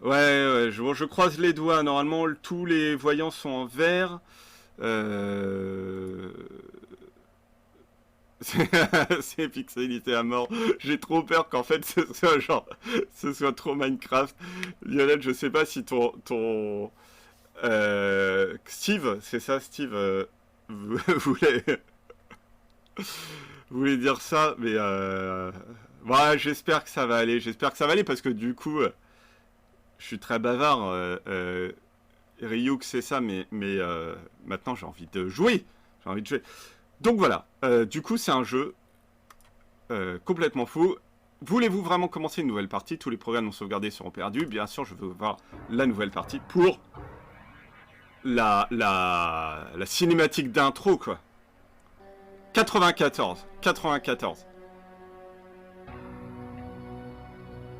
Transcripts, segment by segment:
Ouais, ouais, je croise les doigts. Normalement, tous les voyants sont en vert. Euh... C'est pixelisé à mort. J'ai trop peur qu'en fait ce soit genre, ce soit trop Minecraft. Lionel, je sais pas si Steve, c'est ça, Steve, voulait, voulait dire ça, mais ouais, j'espère que ça va aller. J'espère que ça va aller parce que du coup, je suis très bavard. Ryuk, c'est ça, mais maintenant j'ai envie de jouer. J'ai envie de jouer. Donc voilà. Du coup, c'est un jeu complètement fou. Voulez-vous vraiment commencer une nouvelle partie? Tous les programmes non sauvegardés seront perdus. Bien sûr, je veux voir la nouvelle partie pour la cinématique d'intro, quoi. 94. 94.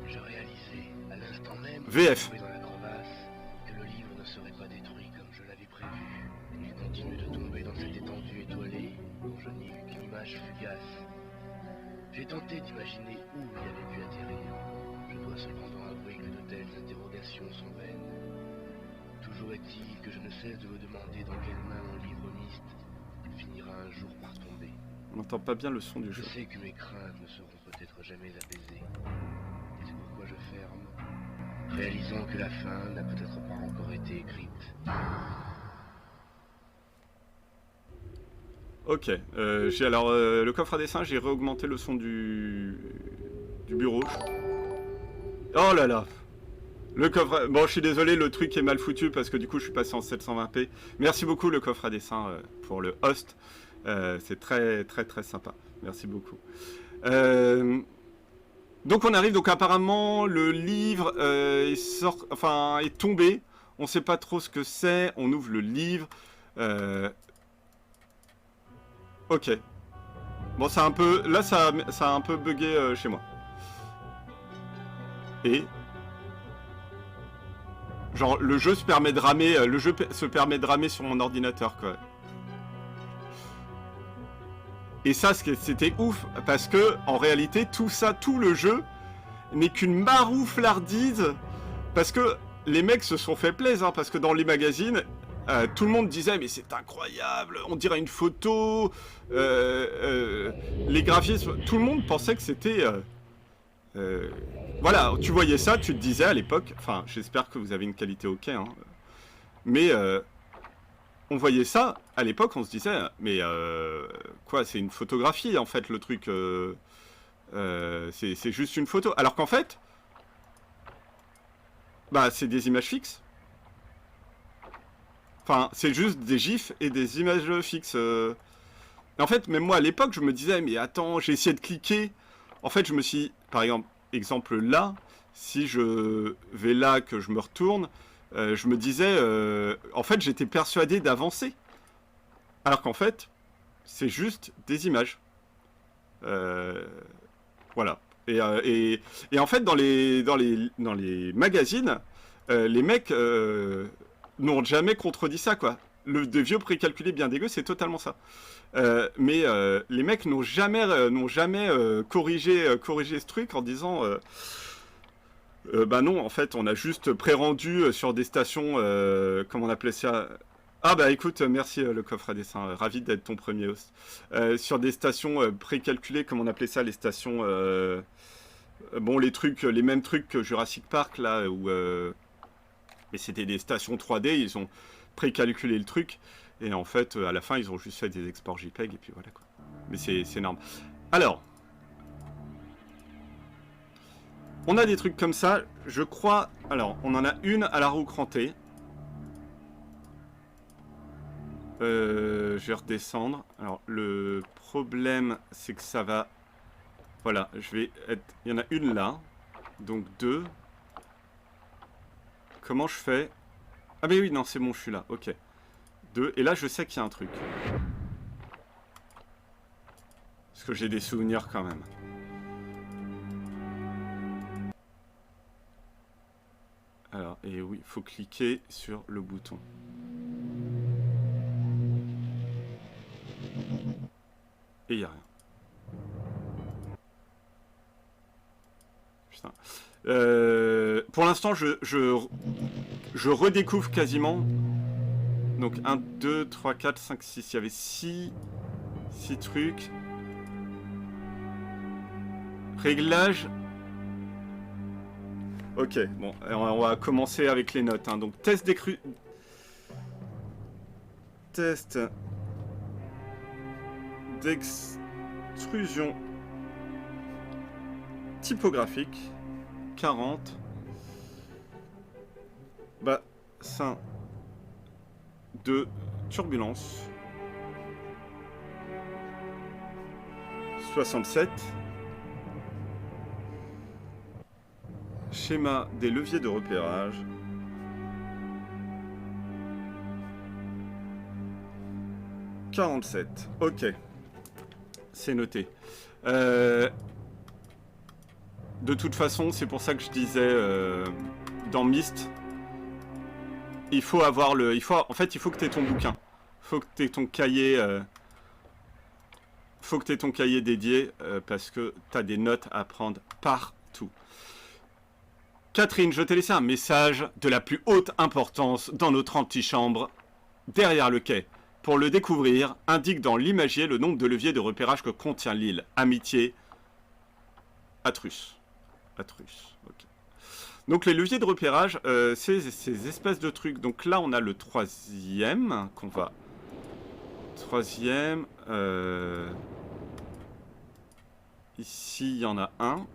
Je réalisais, à l'instant même où je VF. tombais dans la crevasse, que le livre ne serait pas détruit comme je l'avais prévu. Il continue de tomber dans cette étendue étoilée, dont je n'ai eu qu'une image fugace. J'ai tenté d'imaginer où il avait pu atterrir. Je dois cependant avouer que de telles interrogations sont vaines. Toujours est-il que je ne cesse de me demander dans quelle main mon livre miste finira un jour par tomber. On n'entend pas bien le son du Je jeu. sais que mes craintes ne seront peut-être jamais apaisées. Et c'est pourquoi je ferme, réalisant que la fin n'a peut-être pas encore été écrite. Ok. J'ai alors le coffre à dessin, j'ai réaugmenté le son du bureau. Oh là là. Le coffre. Bon, je suis désolé, le truc est mal foutu parce que du coup, je suis passé en 720p. Merci beaucoup, le coffre à dessin, pour le host. C'est très, très, très sympa. Merci beaucoup. Euh, donc, on arrive. Donc, apparemment, le livre est tombé. On sait pas trop ce que c'est. On ouvre le livre. Euh, ok. Bon, ça a un peu. Là, ça a un peu bugué chez moi. Et genre, le jeu se permet de ramer. Le jeu se permet de ramer sur mon ordinateur, quoi. Et ça, c'était ouf, parce que en réalité, tout ça, tout le jeu, n'est qu'une marouflardise, parce que les mecs se sont fait plaisir, hein, parce que dans les magazines, tout le monde disait mais c'est incroyable, on dirait une photo, les graphismes, tout le monde pensait que c'était, euh, voilà, tu voyais ça, tu te disais à l'époque, enfin, j'espère que vous avez une qualité ok, hein, mais on voyait ça, à l'époque, on se disait, mais quoi, c'est une photographie, en fait, le truc. C'est juste une photo. Alors qu'en fait, bah, c'est des images fixes. Enfin, c'est juste des gifs et des images fixes. En fait, même moi, à l'époque, je me disais, mais attends, j'ai essayé de cliquer. En fait, je me suis, par exemple là, si je vais là, que je me retourne, je me disais, en fait, j'étais persuadé d'avancer. Alors qu'en fait, c'est juste des images. Euh, voilà. Et en fait, dans les magazines, les mecs n'ont jamais contredit ça, quoi. Des vieux précalculés bien dégueux, c'est totalement ça. Mais les mecs n'ont jamais corrigé ce truc en disant bah non, en fait, on a juste pré-rendu sur des stations, comment on appelait ça. Ah bah écoute, merci le coffre à dessin, ravi d'être ton premier host. Sur des stations précalculées, comme on appelait ça, les stations, bon les trucs, les mêmes trucs que Jurassic Park là, où mais c'était des stations 3D, ils ont précalculé le truc, et en fait à la fin ils ont juste fait des exports JPEG et puis voilà quoi. Mais c'est énorme. Alors, on a des trucs comme ça, je crois. Alors, on en a une à la roue crantée. Je vais redescendre. Alors, le problème, c'est que ça va. Voilà, je vais être. Il y en a une là. Donc deux. Comment je fais? Ah, mais oui, non, c'est bon, je suis là. Ok. Deux. Et là, je sais qu'il y a un truc. Parce que j'ai des souvenirs quand même. Alors, et oui, il faut cliquer sur le bouton. Et il n'y a rien. Putain. Pour l'instant, je redécouvre quasiment. Donc 1, 2, 3, 4, 5, 6. Il y avait 6 trucs. Réglage. Ok, bon, on va commencer avec les notes. Hein. Donc test d'extrusion typographique 40 bassin de turbulence 67 schéma des leviers de repérage 47. Ok, c'est noté. De toute façon, c'est pour ça que je disais dans Myst, il faut avoir le, en fait, il faut que tu aies ton bouquin, faut que tu aies ton cahier, dédié parce que tu as des notes à prendre partout. Catherine, je t'ai laissé un message de la plus haute importance dans notre antichambre, derrière le quai. Pour le découvrir, indique dans l'imagier le nombre de leviers de repérage que contient l'île. Amitié, Atrus. Ok. Donc les leviers de repérage, c'est ces espèces de trucs. Donc là, on a le troisième qu'on va... Troisième... Ici, il y en a un.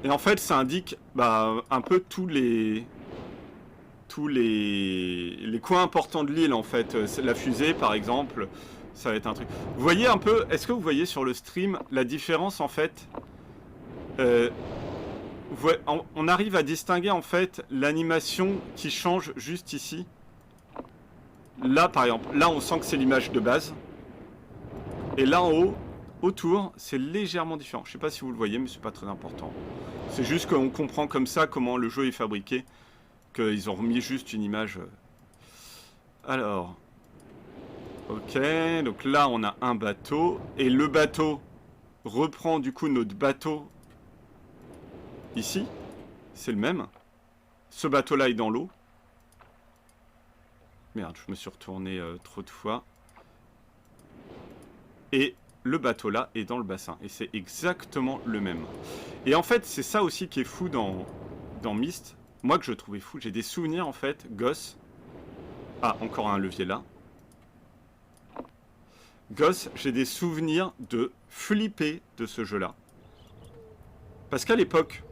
Et en fait, ça indique un peu tous les coins importants de l'île, en fait. La fusée, par exemple, ça va être un truc. Vous voyez un peu, est-ce que vous voyez sur le stream la différence, en fait on arrive à distinguer, en fait, l'animation qui change juste ici. Là, par exemple, là, on sent que c'est l'image de base. Et là, en haut, autour, c'est légèrement différent. Je sais pas si vous le voyez, mais c'est pas très important. C'est juste qu'on comprend comme ça comment le jeu est fabriqué. Qu'ils ont remis juste une image. Alors. Ok, donc là on a un bateau. Et le bateau reprend du coup notre bateau. Ici. C'est le même. Ce bateau là est dans l'eau. Merde, je me suis retourné trop de fois. Et le bateau là est dans le bassin. Et c'est exactement le même. Et en fait, c'est ça aussi qui est fou dans Myst. Moi que je trouvais fou. J'ai des souvenirs en fait, gosse. Ah, encore un levier là. Gosse, j'ai des souvenirs de flipper de ce jeu là. Parce qu'à l'époque,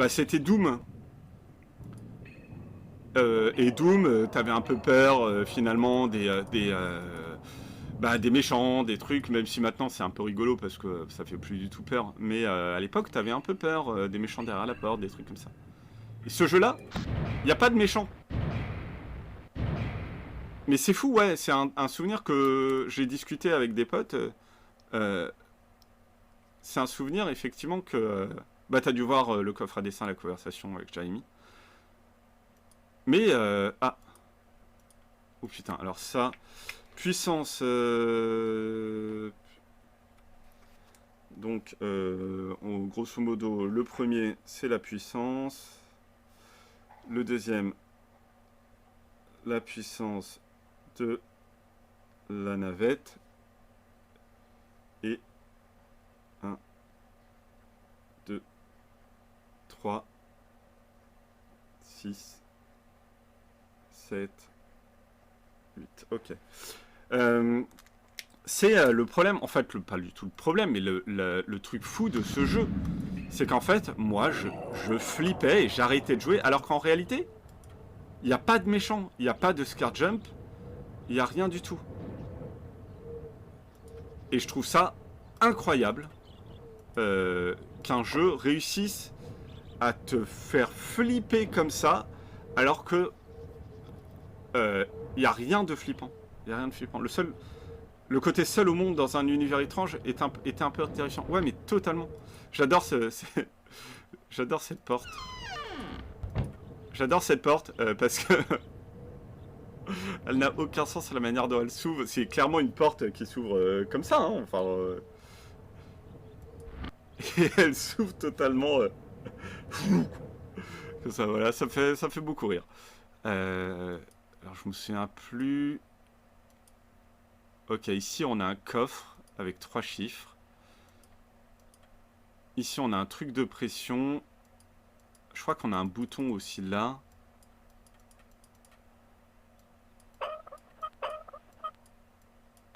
c'était Doom. Et Doom, t'avais un peu peur finalement des méchants, des trucs, même si maintenant c'est un peu rigolo parce que ça fait plus du tout peur. Mais à l'époque, t'avais un peu peur des méchants derrière la porte, des trucs comme ça. Et ce jeu-là, il n'y a pas de méchants. Mais c'est fou, ouais, c'est un souvenir que j'ai discuté avec des potes. C'est un souvenir, effectivement, que... t'as dû voir le coffre à dessin, la conversation avec Jaime. Mais, ah. Oh putain, alors ça... Puissance... Donc, grosso modo, le premier, c'est la puissance. Le deuxième, la puissance de la navette. Et 1, 2, 3, 6, 7, 8. Ok. C'est le problème, en fait, pas du tout le problème, mais le truc fou de ce jeu. C'est qu'en fait, moi, je flippais et j'arrêtais de jouer, alors qu'en réalité, il n'y a pas de méchant, il n'y a pas de scare jump, il n'y a rien du tout. Et je trouve ça incroyable qu'un jeu réussisse à te faire flipper comme ça, alors que il n'y a rien de flippant. Il n'y a rien de flippant. Le côté seul au monde dans un univers étrange était un peu terrifiant. Ouais, mais totalement. J'adore j'adore cette porte. J'adore cette porte parce que elle n'a aucun sens à la manière dont elle s'ouvre. C'est clairement une porte qui s'ouvre comme ça. Hein, enfin, et elle s'ouvre totalement Ça, voilà, ça fait beaucoup rire. Alors, je me souviens plus. Ok, ici, on a un coffre avec 3 chiffres. Ici, on a un truc de pression. Je crois qu'on a un bouton aussi là.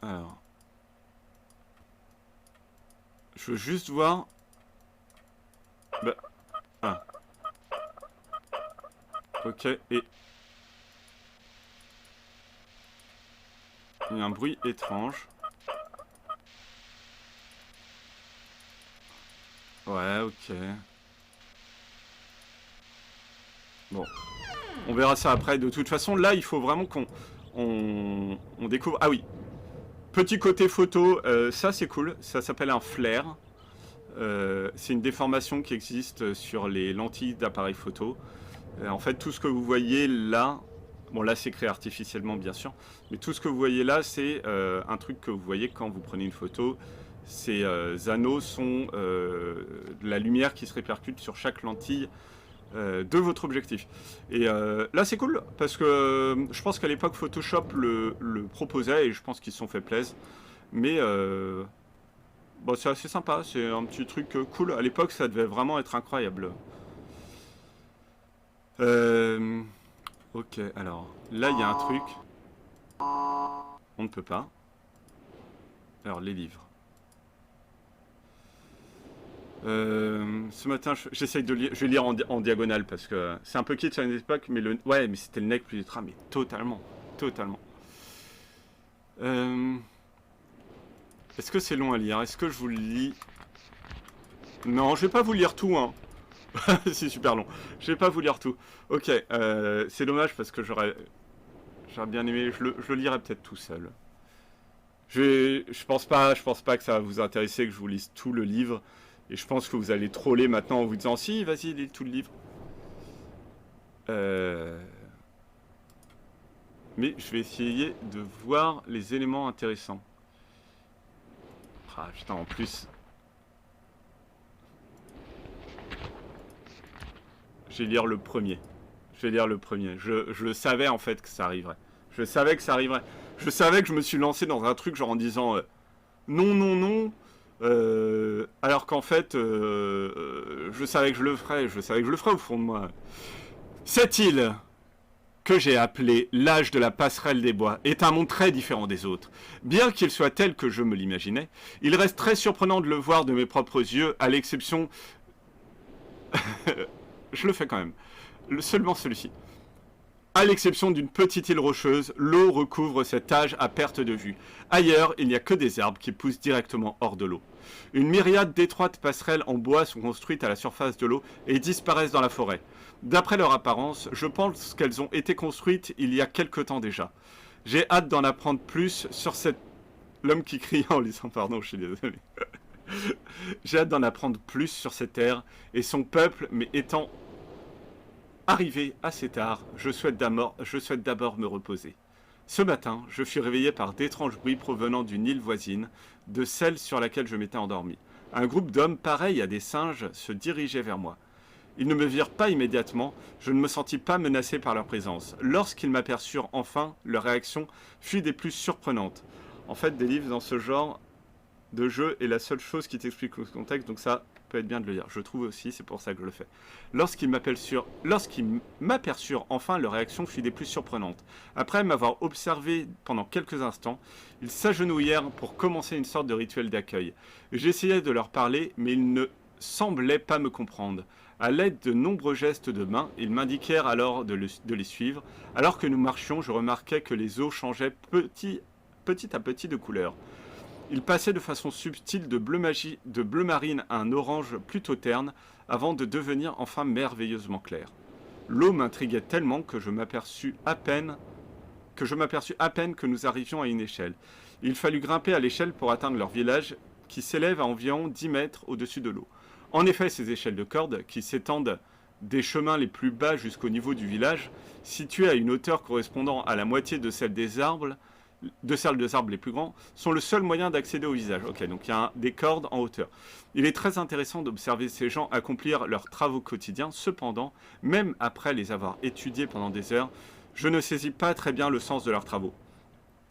Alors. Je veux juste voir. Bah. Ah. Ok, et. Il y a un bruit étrange. Ouais, ok. Bon. On verra ça après. De toute façon, là, il faut vraiment qu'on on découvre... Ah oui. Petit côté photo, ça c'est cool. Ça s'appelle un flare. C'est une déformation qui existe sur les lentilles d'appareil photo. En fait, tout ce que vous voyez là... Bon, là, c'est créé artificiellement, bien sûr. Mais tout ce que vous voyez là, c'est un truc que vous voyez quand vous prenez une photo. Ces anneaux sont la lumière qui se répercute sur chaque lentille de votre objectif. Et là, c'est cool, parce que je pense qu'à l'époque, Photoshop le proposait, et je pense qu'ils se sont fait plaisir. Mais bon, c'est assez sympa, c'est un petit truc cool. À l'époque, ça devait vraiment être incroyable. Ok, alors, là, il y a un truc. On ne peut pas. Alors, les livres. Ce matin, j'essaye de lire. Je vais lire en diagonale parce que c'est un peu kitsch à une époque, mais le. Ouais, mais c'était le nec plus ultra, mais totalement. Totalement. Est-ce que c'est long à lire? Est-ce que je vous le lis? Non, je vais pas vous lire tout, hein. C'est super long. Je vais pas vous lire tout. Ok, c'est dommage parce que j'aurais bien aimé. Je le lirai peut-être tout seul. Je pense pas que ça va vous intéresser que je vous lise tout le livre. Et je pense que vous allez troller maintenant en vous disant si, vas-y, lis tout le livre. Mais je vais essayer de voir les éléments intéressants. Ah putain, en plus. Je vais lire le premier. Je vais lire le premier. Je le savais en fait que ça arriverait. Je savais que ça arriverait. Je savais que je me suis lancé dans un truc genre en disant non, non, non. Alors qu'en fait, je savais que je le ferais. Je savais que je le ferais au fond de moi. Cette île, que j'ai appelée l'âge de la passerelle des bois, est un monde très différent des autres. Bien qu'il soit tel que je me l'imaginais, il reste très surprenant de le voir de mes propres yeux, à l'exception... Je le fais quand même. Seulement celui-ci. À l'exception d'une petite île rocheuse, l'eau recouvre cet âge à perte de vue. Ailleurs, il n'y a que des arbres qui poussent directement hors de l'eau. Une myriade d'étroites passerelles en bois sont construites à la surface de l'eau et disparaissent dans la forêt. D'après leur apparence, je pense qu'elles ont été construites il y a quelque temps déjà. J'ai hâte d'en apprendre plus sur cette... L'homme qui crie en lisant, pardon, je suis désolé. J'ai hâte d'en apprendre plus sur cette terre et son peuple, mais étant arrivé assez tard, je souhaite d'abord me reposer. Ce matin, je fus réveillé par d'étranges bruits provenant d'une île voisine, de celle sur laquelle je m'étais endormi. Un groupe d'hommes pareils à des singes se dirigeait vers moi. Ils ne me virent pas immédiatement, je ne me sentis pas menacé par leur présence. Lorsqu'ils m'aperçurent enfin, leur réaction fut des plus surprenantes. En fait, des livres dans ce genre de jeu est la seule chose qui t'explique le contexte, donc ça peut être bien de le lire. Je trouve aussi, c'est pour ça que je le fais. Lorsqu'ils m'aperçurent enfin, leur réaction fut des plus surprenantes. Après m'avoir observé pendant quelques instants, ils s'agenouillèrent pour commencer une sorte de rituel d'accueil. J'essayais de leur parler, mais ils ne semblaient pas me comprendre. À l'aide de nombreux gestes de main, ils m'indiquèrent alors de les suivre. Alors que nous marchions, je remarquais que les eaux changeaient petit à petit de couleur. Il passait de façon subtile de bleu marine à un orange plutôt terne, avant de devenir enfin merveilleusement clair. L'eau m'intriguait tellement que je m'aperçus à peine que nous arrivions à une échelle. Il fallut grimper à l'échelle pour atteindre leur village, qui s'élève à environ 10 mètres au-dessus de l'eau. En effet, ces échelles de cordes, qui s'étendent des chemins les plus bas jusqu'au niveau du village, situées à une hauteur correspondant à la moitié de celle des arbres, de cercles de arbres les plus grands, sont le seul moyen d'accéder au visage. Ok, donc il y a des cordes en hauteur. Il est très intéressant d'observer ces gens accomplir leurs travaux quotidiens. Cependant, même après les avoir étudiés pendant des heures, je ne saisis pas très bien le sens de leurs travaux.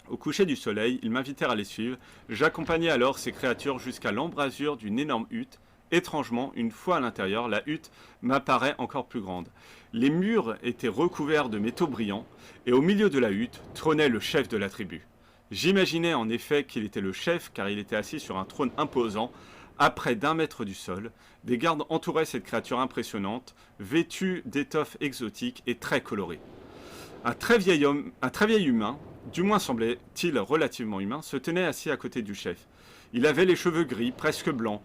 Au coucher du soleil, ils m'invitèrent à les suivre. J'accompagnais alors ces créatures jusqu'à l'embrasure d'une énorme hutte. Étrangement, une fois à l'intérieur, la hutte m'apparaît encore plus grande. Les murs étaient recouverts de métaux brillants, et au milieu de la hutte trônait le chef de la tribu. J'imaginais en effet qu'il était le chef, car il était assis sur un trône imposant, à près d'1 mètre du sol. Des gardes entouraient cette créature impressionnante, vêtue d'étoffes exotiques et très colorées. Un très vieil humain, du moins semblait-il relativement humain, se tenait assis à côté du chef. Il avait les cheveux gris, presque blancs,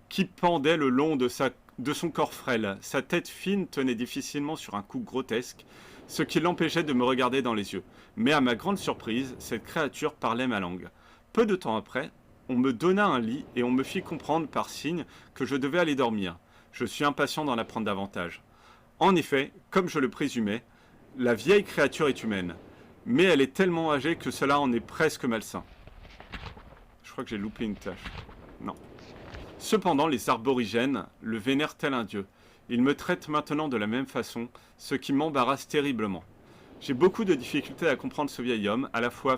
qui pendaient le long de son corps frêle. Sa tête fine tenait difficilement sur un cou grotesque, ce qui l'empêchait de me regarder dans les yeux. Mais à ma grande surprise, cette créature parlait ma langue. Peu de temps après, on me donna un lit et on me fit comprendre par signe que je devais aller dormir. Je suis impatient d'en apprendre davantage. En effet, comme je le présumais, la vieille créature est humaine, mais elle est tellement âgée que cela en est presque malsain. Je crois que j'ai loupé une tâche. Non. Cependant, les aborigènes le vénèrent tel un dieu. Ils me traitent maintenant de la même façon, ce qui m'embarrasse terriblement. J'ai beaucoup de difficultés à comprendre ce vieil homme, à la voix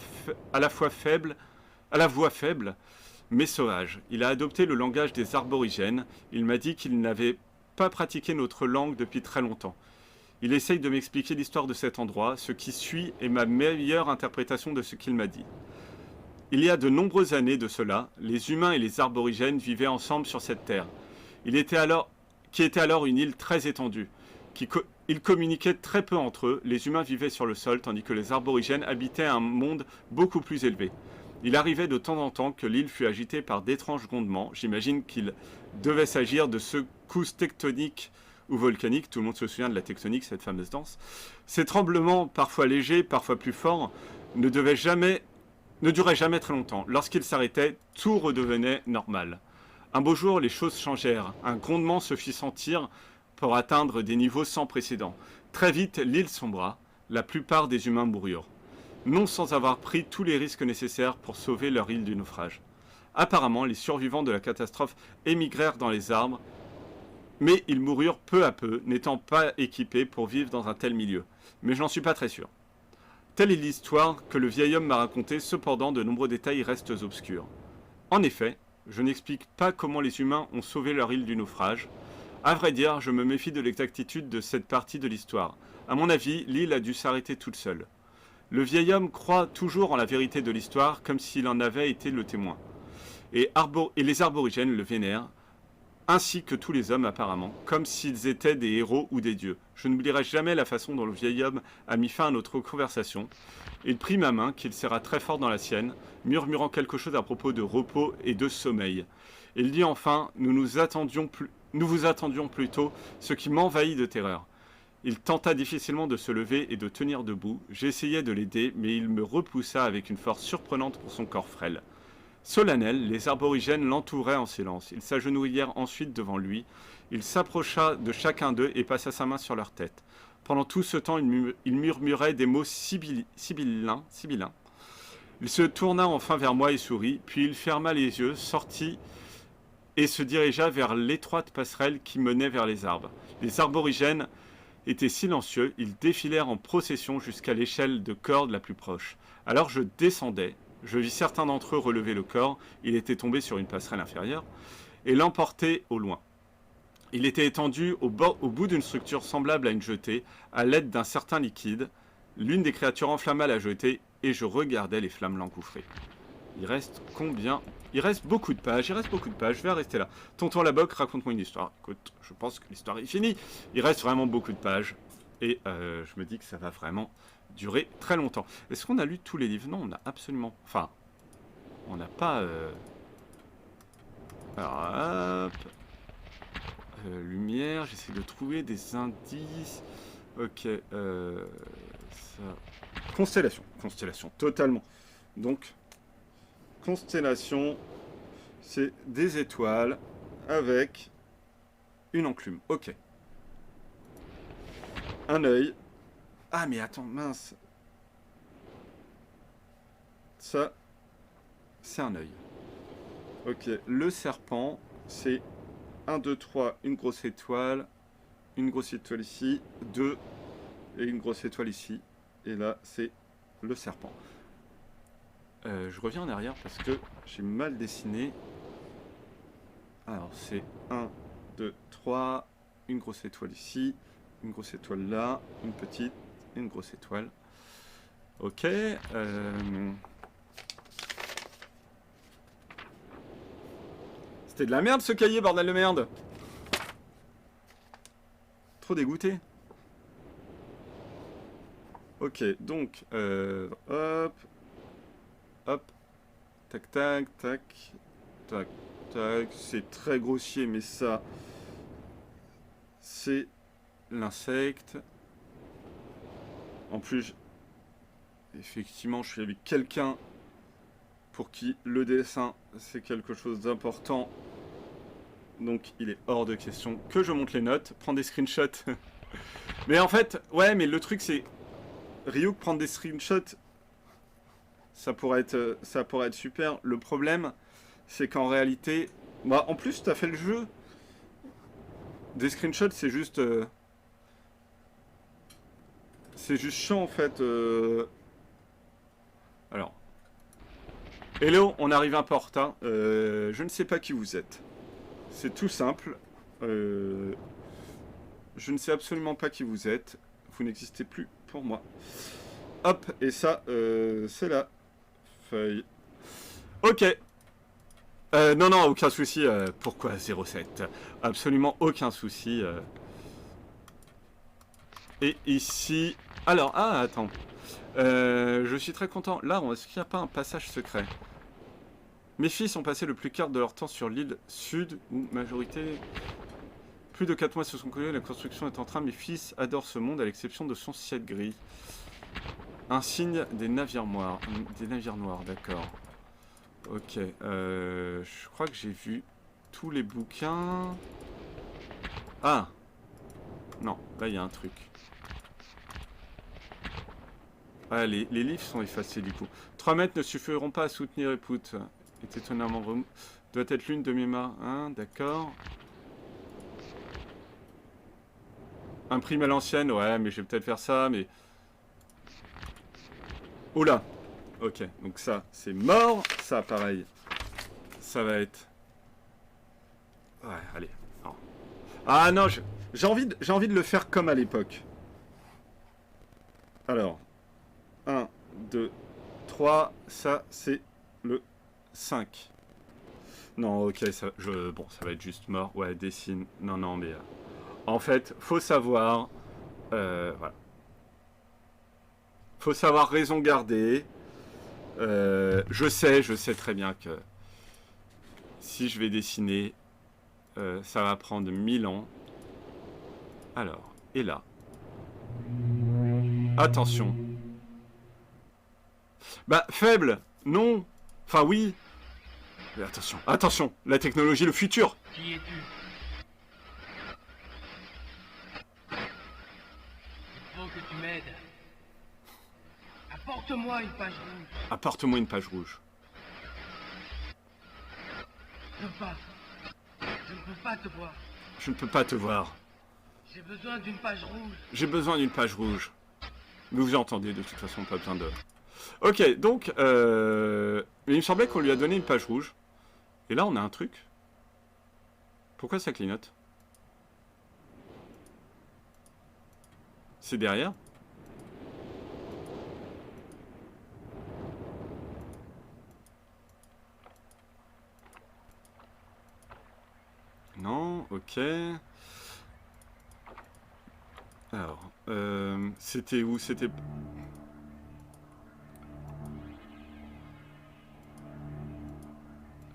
faible, mais sauvage. Il a adopté le langage des aborigènes. Il m'a dit qu'il n'avait pas pratiqué notre langue depuis très longtemps. Il essaye de m'expliquer l'histoire de cet endroit. Ce qui suit est ma meilleure interprétation de ce qu'il m'a dit. Il y a de nombreuses années de cela, les humains et les aborigènes vivaient ensemble sur cette terre. Qui était alors une île très étendue. Ils communiquaient très peu entre eux, les humains vivaient sur le sol, tandis que les aborigènes habitaient un monde beaucoup plus élevé. Il arrivait de temps en temps que l'île fût agitée par d'étranges grondements. J'imagine qu'il devait s'agir de secousses tectoniques ou volcaniques. Tout le monde se souvient de la tectonique, cette fameuse danse. Ces tremblements, parfois légers, parfois plus forts, ne duraient jamais très longtemps. Lorsqu'ils s'arrêtaient, tout redevenait normal. Un beau jour, les choses changèrent. Un grondement se fit sentir pour atteindre des niveaux sans précédent. Très vite, l'île sombra. La plupart des humains moururent. Non sans avoir pris tous les risques nécessaires pour sauver leur île du naufrage. Apparemment, les survivants de la catastrophe émigrèrent dans les arbres, mais ils moururent peu à peu, n'étant pas équipés pour vivre dans un tel milieu. Mais je n'en suis pas très sûr. Telle est l'histoire que le vieil homme m'a racontée, cependant de nombreux détails restent obscurs. En effet, je n'explique pas comment les humains ont sauvé leur île du naufrage. À vrai dire, je me méfie de l'exactitude de cette partie de l'histoire. À mon avis, l'île a dû s'arrêter toute seule. Le vieil homme croit toujours en la vérité de l'histoire, comme s'il en avait été le témoin. Et les aborigènes le vénèrent, ainsi que tous les hommes apparemment, comme s'ils étaient des héros ou des dieux. Je n'oublierai jamais la façon dont le vieil homme a mis fin à notre conversation. Il prit ma main, qu'il serra très fort dans la sienne, murmurant quelque chose à propos de repos et de sommeil. Il dit enfin, nous vous attendions plutôt, ce qui m'envahit de terreur. Il tenta difficilement de se lever et de tenir debout. J'essayai de l'aider, mais il me repoussa avec une force surprenante pour son corps frêle. Solennel, les aborigènes l'entouraient en silence. Ils s'agenouillèrent ensuite devant lui. Il s'approcha de chacun d'eux et passa sa main sur leur tête. Pendant tout ce temps, il murmurait des mots sibyllins. Il se tourna enfin vers moi et sourit, puis il ferma les yeux, sortit et se dirigea vers l'étroite passerelle qui menait vers les arbres. Les aborigènes étaient silencieux, ils défilèrent en procession jusqu'à l'échelle de corde la plus proche. Alors je descendais, je vis certains d'entre eux relever le corps, il était tombé sur une passerelle inférieure, et l'emporter au loin. Il était étendu au bout d'une structure semblable à une jetée, à l'aide d'un certain liquide. L'une des créatures enflamma la jetée, et je regardais les flammes l'engouffrer. Il reste combien ? Il reste beaucoup de pages, je vais rester là. Tonton Laboc, raconte-moi une histoire. Écoute, je pense que l'histoire est finie. Il reste vraiment beaucoup de pages, et je me dis que ça va vraiment durer très longtemps. Est-ce qu'on a lu tous les livres? Non, on n'a absolument... Enfin, on n'a pas... Alors, hop... lumière, j'essaie de trouver des indices... Ok, ça... Constellation, totalement. Donc, constellation, c'est des étoiles avec une enclume. Ok. Un œil. Ah, mais attends, mince. Ça, c'est un œil. Ok, le serpent, c'est 1, 2, 3, une grosse étoile ici, 2, et une grosse étoile ici. Et là, c'est le serpent. Je reviens en arrière parce que j'ai mal dessiné. Alors, c'est 1, 2, 3, une grosse étoile ici, une grosse étoile là, une petite, et une grosse étoile. Ok. C'était de la merde ce cahier, bordel de merde. Trop dégoûté. Ok, donc, hop, hop, tac, tac, tac, tac, tac. C'est très grossier, mais ça, c'est l'insecte. En plus, effectivement, je suis avec quelqu'un pour qui le dessin, c'est quelque chose d'important. Donc, il est hors de question que je monte les notes, prendre des screenshots. Mais en fait, ouais, mais le truc, c'est... Ryuk prendre des screenshots, ça pourrait être super. Le problème, c'est qu'en réalité... Bah, en plus, t'as fait le jeu. Des screenshots, c'est juste... c'est juste chiant, en fait. Alors... Hello, on arrive à Porta. Je ne sais pas qui vous êtes. C'est tout simple. Je ne sais absolument pas qui vous êtes. Vous n'existez plus pour moi. Hop, et ça, c'est la feuille. Ok. Non, non, aucun souci. Pourquoi 07? Absolument aucun souci. Et ici... Alors, ah, attends. Je suis très content. Là, est-ce qu'il n'y a pas un passage secret? Mes fils ont passé le plus quart de leur temps sur l'île sud, où majorité... Plus de 4 mois se sont collés, la construction est en train. Mes fils adorent ce monde, à l'exception de son ciel gris. Un signe des navires noirs. Des navires noirs, d'accord. Ok, je crois que j'ai vu tous les bouquins. Ah! Non, là il y a un truc. Ah, les livres sont effacés du coup. 3 mètres ne suffiront pas à soutenir Eput. Est étonnamment doit être l'une de mes mains. Hein, d'accord. Imprime à l'ancienne, ouais, mais je vais peut-être faire ça, mais... Oula! Ok, donc ça, c'est mort. Ça, pareil. Ça va être... Ouais, allez. Non. Ah non, j'ai envie de le faire comme à l'époque. Alors... 1, 2, 3, ça, c'est le 5. Non, ok, bon, ça va être juste mort. Ouais, dessine. Non, non, mais... en fait, faut savoir... voilà. Faut savoir raison garder. Je sais très bien que si je vais dessiner, ça va prendre 1000 ans. Alors, et là. Attention. Bah, faible. Non. Enfin, oui. Mais attention, attention. La technologie, le futur. Qui es-tu? Il faut que tu m'aides. Apporte-moi une page rouge. Apporte-moi une page rouge. Je ne peux pas. Je ne peux pas te voir. Je ne peux pas te voir. J'ai besoin d'une page rouge. J'ai besoin d'une page rouge. Mais vous entendez, de toute façon, pas besoin de... Ok, donc... il me semblait qu'on lui a donné une page rouge. Et là, on a un truc. Pourquoi ça clignote? C'est derrière? Non, ok. Alors, c'était où? C'était...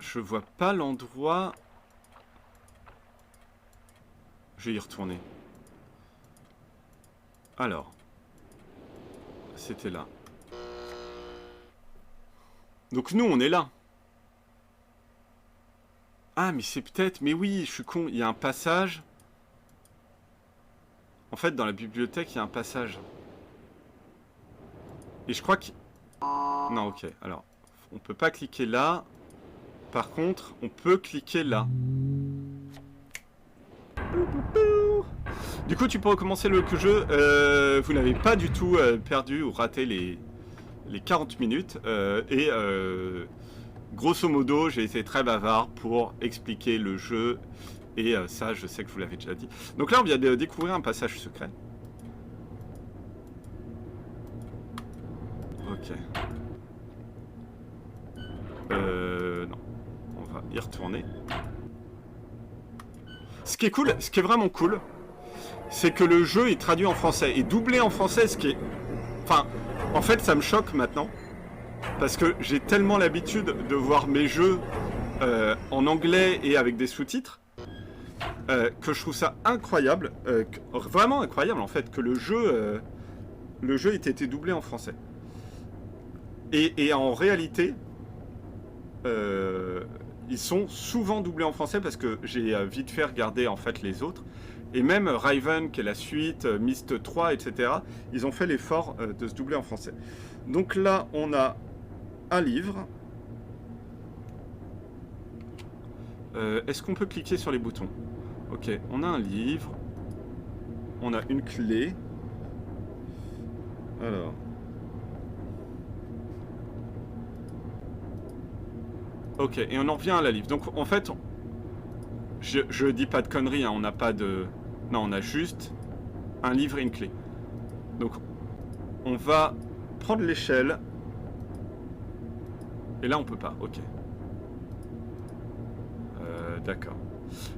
Je vois pas l'endroit... Je vais y retourner. Alors. C'était là. Donc nous, on est là. Ah, mais c'est peut-être... Mais oui, je suis con. Il y a un passage. En fait, dans la bibliothèque, il y a un passage. Et je crois que... Non, ok. Alors, on peut pas cliquer là. Par contre, on peut cliquer là. Du coup, tu peux recommencer le jeu. Vous n'avez pas du tout perdu ou raté les 40 minutes. Grosso modo, j'ai été très bavard pour expliquer le jeu. Et ça, je sais que vous l'avez déjà dit. Donc là, on vient de découvrir un passage secret. Ok. Non. On va y retourner. Ce qui est cool, ce qui est vraiment cool, c'est que le jeu est traduit en français et doublé en français, ce qui est... Enfin, en fait, ça me choque maintenant. Parce que j'ai tellement l'habitude de voir mes jeux en anglais et avec des sous-titres que je trouve ça incroyable, vraiment incroyable en fait, que le jeu ait été doublé en français. Et en réalité, ils sont souvent doublés en français parce que j'ai vite fait regarder en fait les autres. Et même Riven, qui est la suite, Myst 3, etc., ils ont fait l'effort de se doubler en français. Donc là, on a un livre. Est-ce qu'on peut cliquer sur les boutons? Ok, on a un livre. On a une clé. Alors. Ok, et on en revient à la livre. Donc en fait, je dis pas de conneries, hein, on n'a pas de... Non, on a juste un livre et une clé. Donc on va prendre l'échelle. Et là on peut pas, ok. D'accord.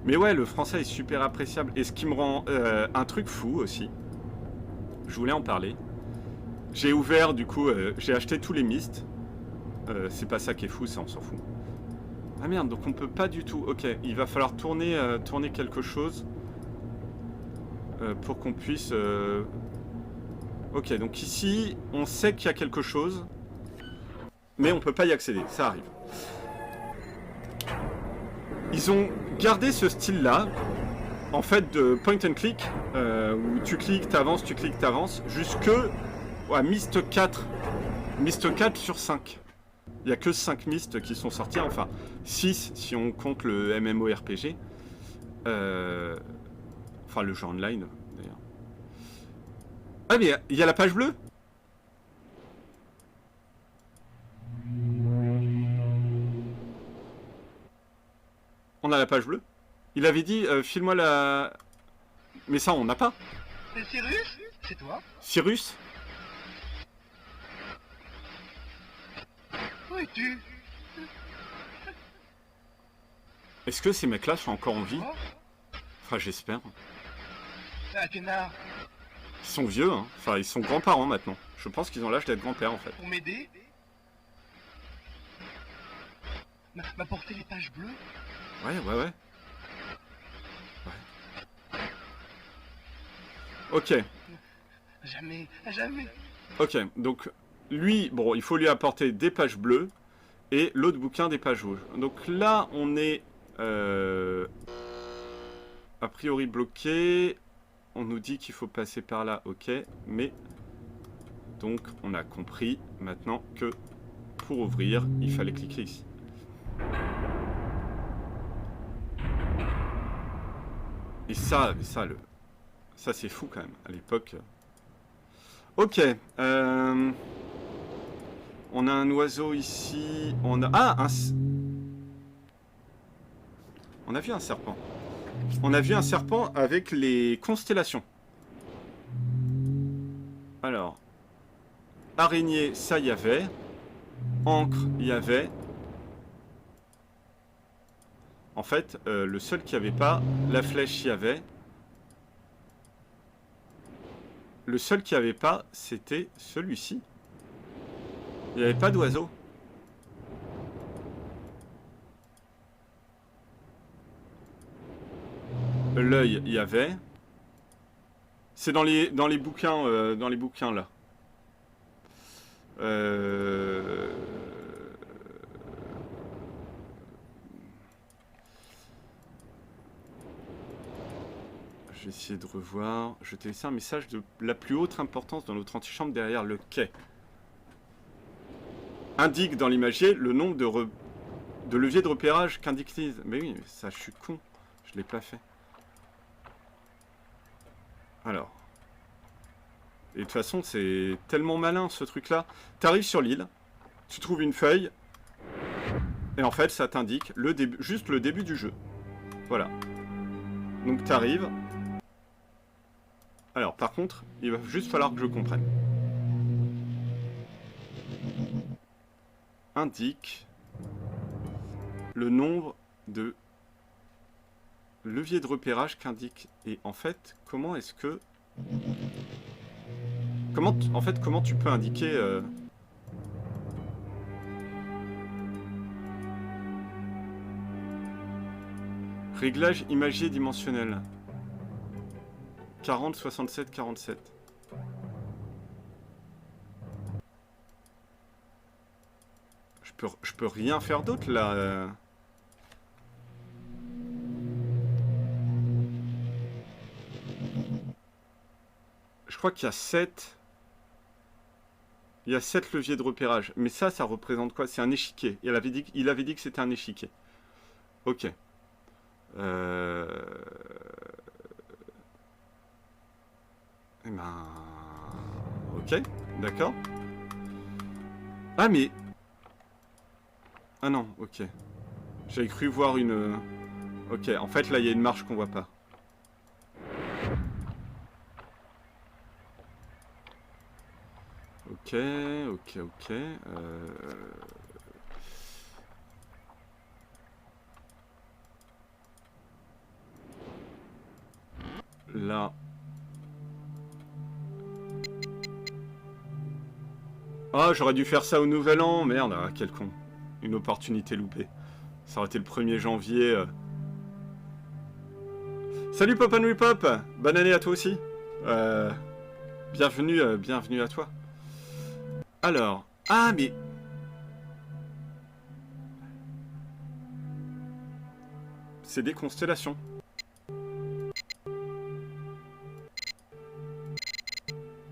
Mais ouais, le français est super appréciable. Et ce qui me rend un truc fou aussi, je voulais en parler. J'ai ouvert, du coup, j'ai acheté tous les Myst. C'est pas ça qui est fou, ça on s'en fout. Ah merde, donc on peut pas du tout. Ok, il va falloir tourner quelque chose pour qu'on puisse... Ok, donc ici, on sait qu'il y a quelque chose, mais on peut pas y accéder, ça arrive. Ils ont gardé ce style-là, en fait, de point and click, où tu cliques, t'avances, jusque à Myst 4. Myst 4 sur 5. Il n'y a que 5 Myst qui sont sortis, enfin 6 si on compte le MMORPG. Enfin le jeu online d'ailleurs. Ah mais il y a la page bleue. On a la page bleue. Il avait dit file-moi la... Mais ça on n'a pas. C'est Cyrus? C'est toi? Cyrus? Où es-tu? Est-ce que ces mecs-là sont encore en vie? Oh, Enfin j'espère. Athéna, Ils sont vieux, hein. Enfin ils sont grands-parents maintenant. Je pense qu'ils ont l'âge d'être grands-pères en fait. pour m'aider? M'a porté les pages bleues? Ouais. Ok. Jamais. Ok, donc lui, bon, il faut lui apporter des pages bleues et l'autre bouquin des pages rouges. Donc là, on est a priori bloqué. On nous dit qu'il faut passer par là, ok. Mais, donc, on a compris maintenant que pour ouvrir, il fallait cliquer ici. Et ça c'est fou quand même, à l'époque. Ok, on a un oiseau ici, on a... Ah, on a vu un serpent. On a vu un serpent avec les constellations. Alors, araignée, ça y avait. Encre, il y avait. En fait, le seul qui n'y avait pas, la flèche, il y avait. Le seul qui n'y avait pas, c'était celui-ci. Il n'y avait pas d'oiseau. L'œil, il y avait. C'est dans les bouquins là. Je vais essayer de revoir. Je t'ai laissé un message de la plus haute importance dans notre antichambre derrière le quai. indique dans l'imagier le nombre de leviers de repérage qu'indique Lise. Mais oui, mais ça, je suis con. Je l'ai pas fait. Alors. Et de toute façon, c'est tellement malin, ce truc-là. T'arrives sur l'île, tu trouves une feuille, et en fait, ça t'indique juste le début du jeu. Voilà. Donc, t'arrives. Alors, par contre, il va juste falloir que je comprenne. Indique le nombre de leviers de repérage qu'indique. Et en fait, comment est-ce que... Comment tu peux indiquer... Réglage imagier dimensionnel. 40, 67, 47. Je peux rien faire d'autre là. Je crois qu'il y a 7. Il y a 7 leviers de repérage. Mais ça représente quoi? C'est un échiquier. Il avait dit que c'était un échiquier. Ok. Eh ben... Ok, d'accord. Ah mais... Ah non, ok. J'avais cru voir une... Ok, en fait là il y a une marche qu'on voit pas. Ok, ok, ok. Là... Ah, j'aurais dû faire ça au Nouvel An. Merde, ah, quel con. Une opportunité loupée. Ça aurait été le 1er janvier. Salut Pop and Repop. Bonne année à toi aussi. Bienvenue à toi. Alors... Ah, mais... C'est des constellations.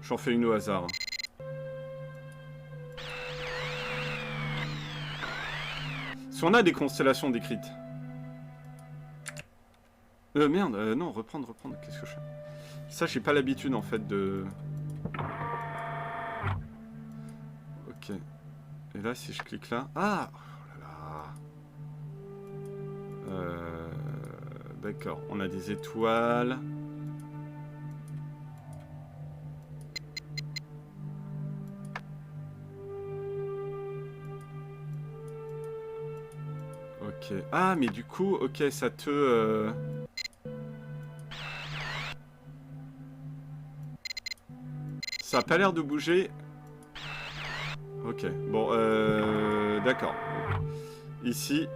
J'en fais une au hasard. Si on a des constellations décrites. Merde, non, reprendre, qu'est-ce que je fais? Ça, j'ai pas l'habitude, en fait, de... Ok. Et là, si je clique là... Ah, oh là là. D'accord, on a des étoiles. Ok. Ah, mais du coup, ok, ça te... Ça a pas l'air de bouger. Ok, bon, d'accord. Ici,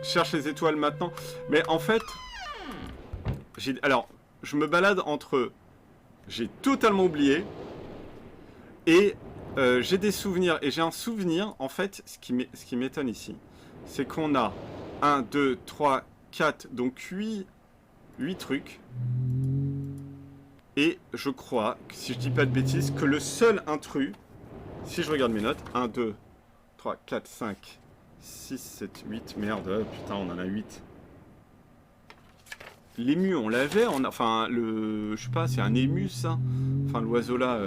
cherche les étoiles maintenant. Mais en fait, alors, je me balade entre... J'ai totalement oublié. Et j'ai des souvenirs. Et j'ai un souvenir, en fait, ce qui m'étonne ici, c'est qu'on a 1, 2, 3, 4, donc 8 trucs. Et je crois, si je dis pas de bêtises, que le seul intrus, si je regarde mes notes, 1, 2, 3, 4, 5, 6, 7, 8, merde, putain, on en a 8. L'ému, on l'avait, enfin, je sais pas, c'est un ému, ça. Enfin, l'oiseau là...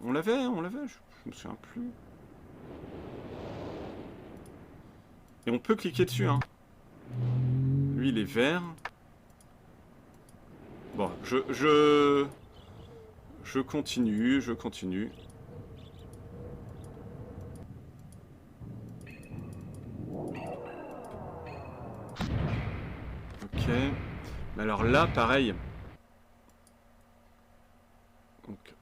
on l'avait, je me souviens plus. Et on peut cliquer dessus, hein. Lui, il est vert. Bon, je continue, Ok. Mais alors là, pareil. Donc,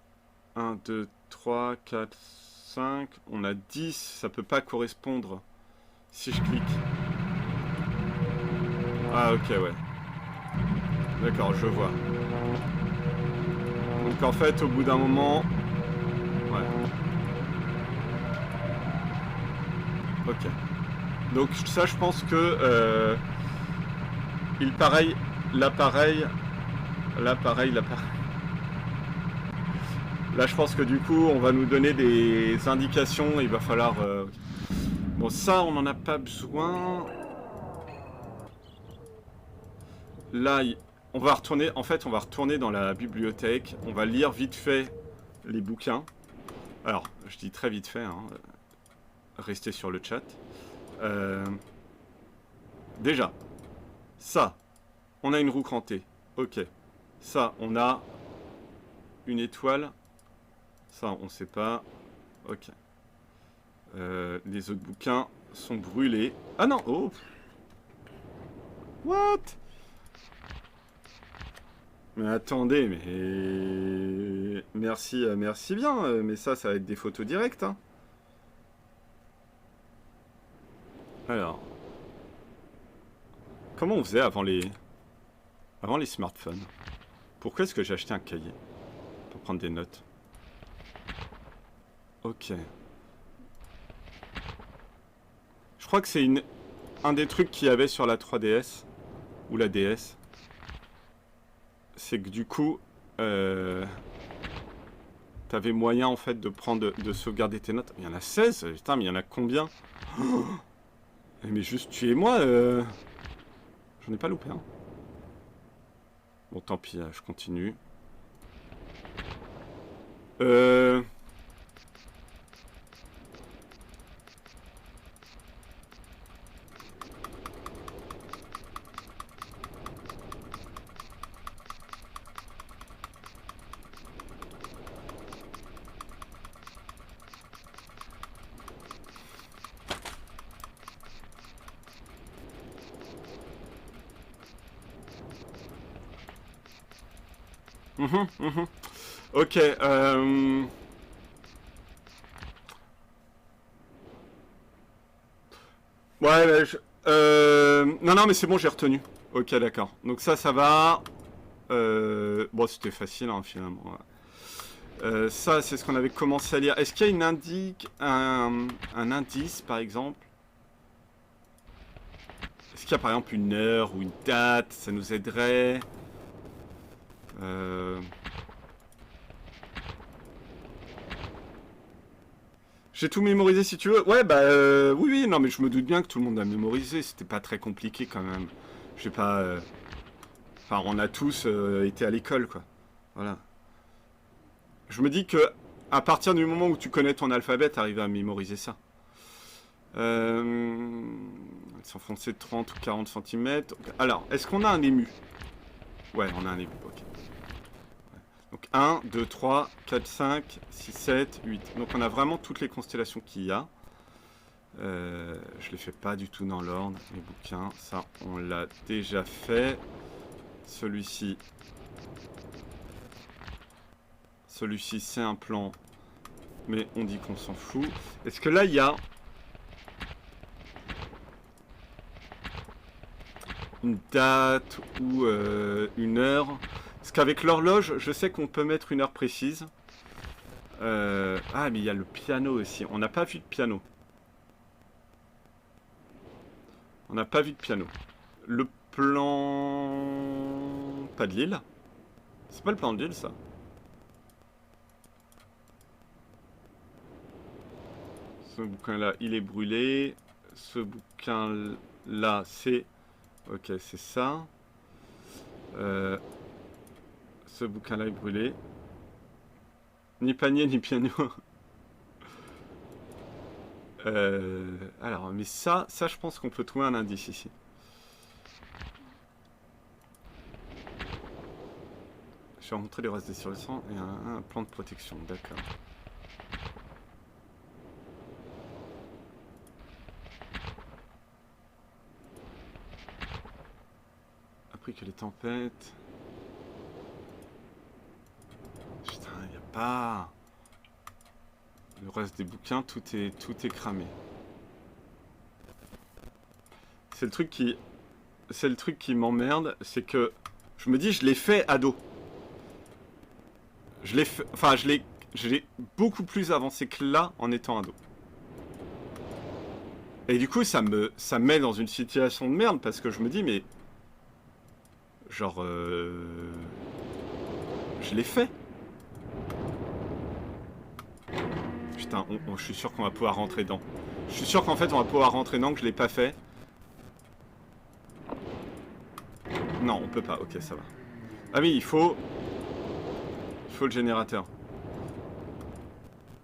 1, 2, 3, 4, 5. On a 10. Ça peut pas correspondre si je clique. Ah, ok, ouais. D'accord, je vois. Donc en fait, au bout d'un moment... Ouais. Ok. Donc ça, je pense que... l'appareil... Là, je pense que du coup, on va nous donner des indications. Il va falloir... Bon, ça, on n'en a pas besoin. Là, on va retourner... En fait, on va retourner dans la bibliothèque. On va lire vite fait les bouquins. Alors, je dis très vite fait, hein. Restez sur le chat. Déjà, ça, on a une roue crantée. Ok. Ça, on a une étoile. Ça, on sait pas. Ok. Les autres bouquins sont brûlés. Ah non! Oh! What? Mais attendez, mais... Merci, merci bien. Mais ça va être des photos directes, hein. Alors... Comment on faisait avant les smartphones? Pourquoi est-ce que j'ai acheté un cahier? Pour prendre des notes. Ok. Je crois que c'est un des trucs qu'il y avait sur la 3DS. Ou la DS. C'est que du coup... T'avais moyen en fait de prendre... de sauvegarder tes notes. Il y en a 16? Putain, mais il y en a combien? Oh, mais juste tuez-moi J'en ai pas loupé, hein. Bon, tant pis, je continue. Ok, ouais, mais non, non, mais c'est bon, j'ai retenu. Ok, d'accord. Donc ça va. Bon, c'était facile, hein, finalement. Ça, c'est ce qu'on avait commencé à lire. Est-ce qu'il y a un indice, par exemple? Est-ce qu'il y a, par exemple, une heure ou une date? Ça nous aiderait. J'ai tout mémorisé si tu veux. Ouais, bah oui, oui, non, mais je me doute bien que tout le monde a mémorisé. C'était pas très compliqué quand même. Je sais pas. Enfin, on a tous été à l'école, quoi. Voilà. Je me dis que à partir du moment où tu connais ton alphabet, t'arrives à mémoriser ça. S'enfoncer de 30 ou 40 cm. Alors, est-ce qu'on a un ému? Ouais, on a un ému, ok. Donc 1, 2, 3, 4, 5, 6, 7, 8. Donc on a vraiment toutes les constellations qu'il y a. Je les fais pas du tout dans l'ordre, les bouquins. Ça, on l'a déjà fait. Celui-ci. Celui-ci, c'est un plan. Mais on dit qu'on s'en fout. Est-ce que là, il y a... une date ou une heure? Parce qu'avec l'horloge, je sais qu'on peut mettre une heure précise. Ah, mais il y a le piano aussi. On n'a pas vu de piano. On n'a pas vu de piano. Le plan... Pas de l'île? C'est pas le plan de l'île, ça? Ce bouquin-là, il est brûlé. Ce bouquin-là, c'est... Ok, c'est ça. Ce bouquin-là est brûlé. Ni panier, ni piano. Alors, mais ça, je pense qu'on peut trouver un indice ici. Je vais remontrer les restes des survivants et un plan de protection, d'accord. Après que les tempêtes... Putain, il n'y a pas... Le reste des bouquins, tout est cramé. C'est le truc qui m'emmerde, c'est que je me dis, je l'ai fait ado. Je l'ai fait, enfin, je l'ai beaucoup plus avancé que là en étant ado. Et du coup, ça me met dans une situation de merde parce que je me dis, mais genre, je l'ai fait. putain, je suis sûr qu'on va pouvoir rentrer dedans. Je suis sûr qu'en fait, on va pouvoir rentrer dedans, que je l'ai pas fait. Non, on peut pas. Ok, ça va. Ah oui, il faut le générateur.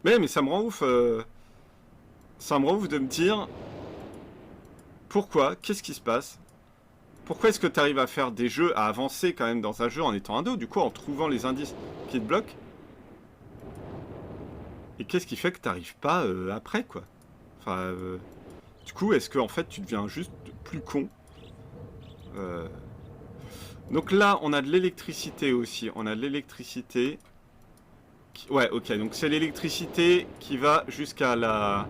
Mais ça me rend ouf. Ça me rend ouf de me dire... Pourquoi? Qu'est-ce qui se passe? Pourquoi est-ce que tu arrives à faire des jeux, à avancer quand même dans un jeu en étant un dos, du coup en trouvant les indices qui te bloquent? Et qu'est-ce qui fait que tu n'arrives pas après, quoi? Enfin, du coup, est-ce que en fait tu deviens juste plus con? Donc là, on a de l'électricité aussi. On a de l'électricité. Ouais, ok. Donc c'est l'électricité qui va jusqu'à la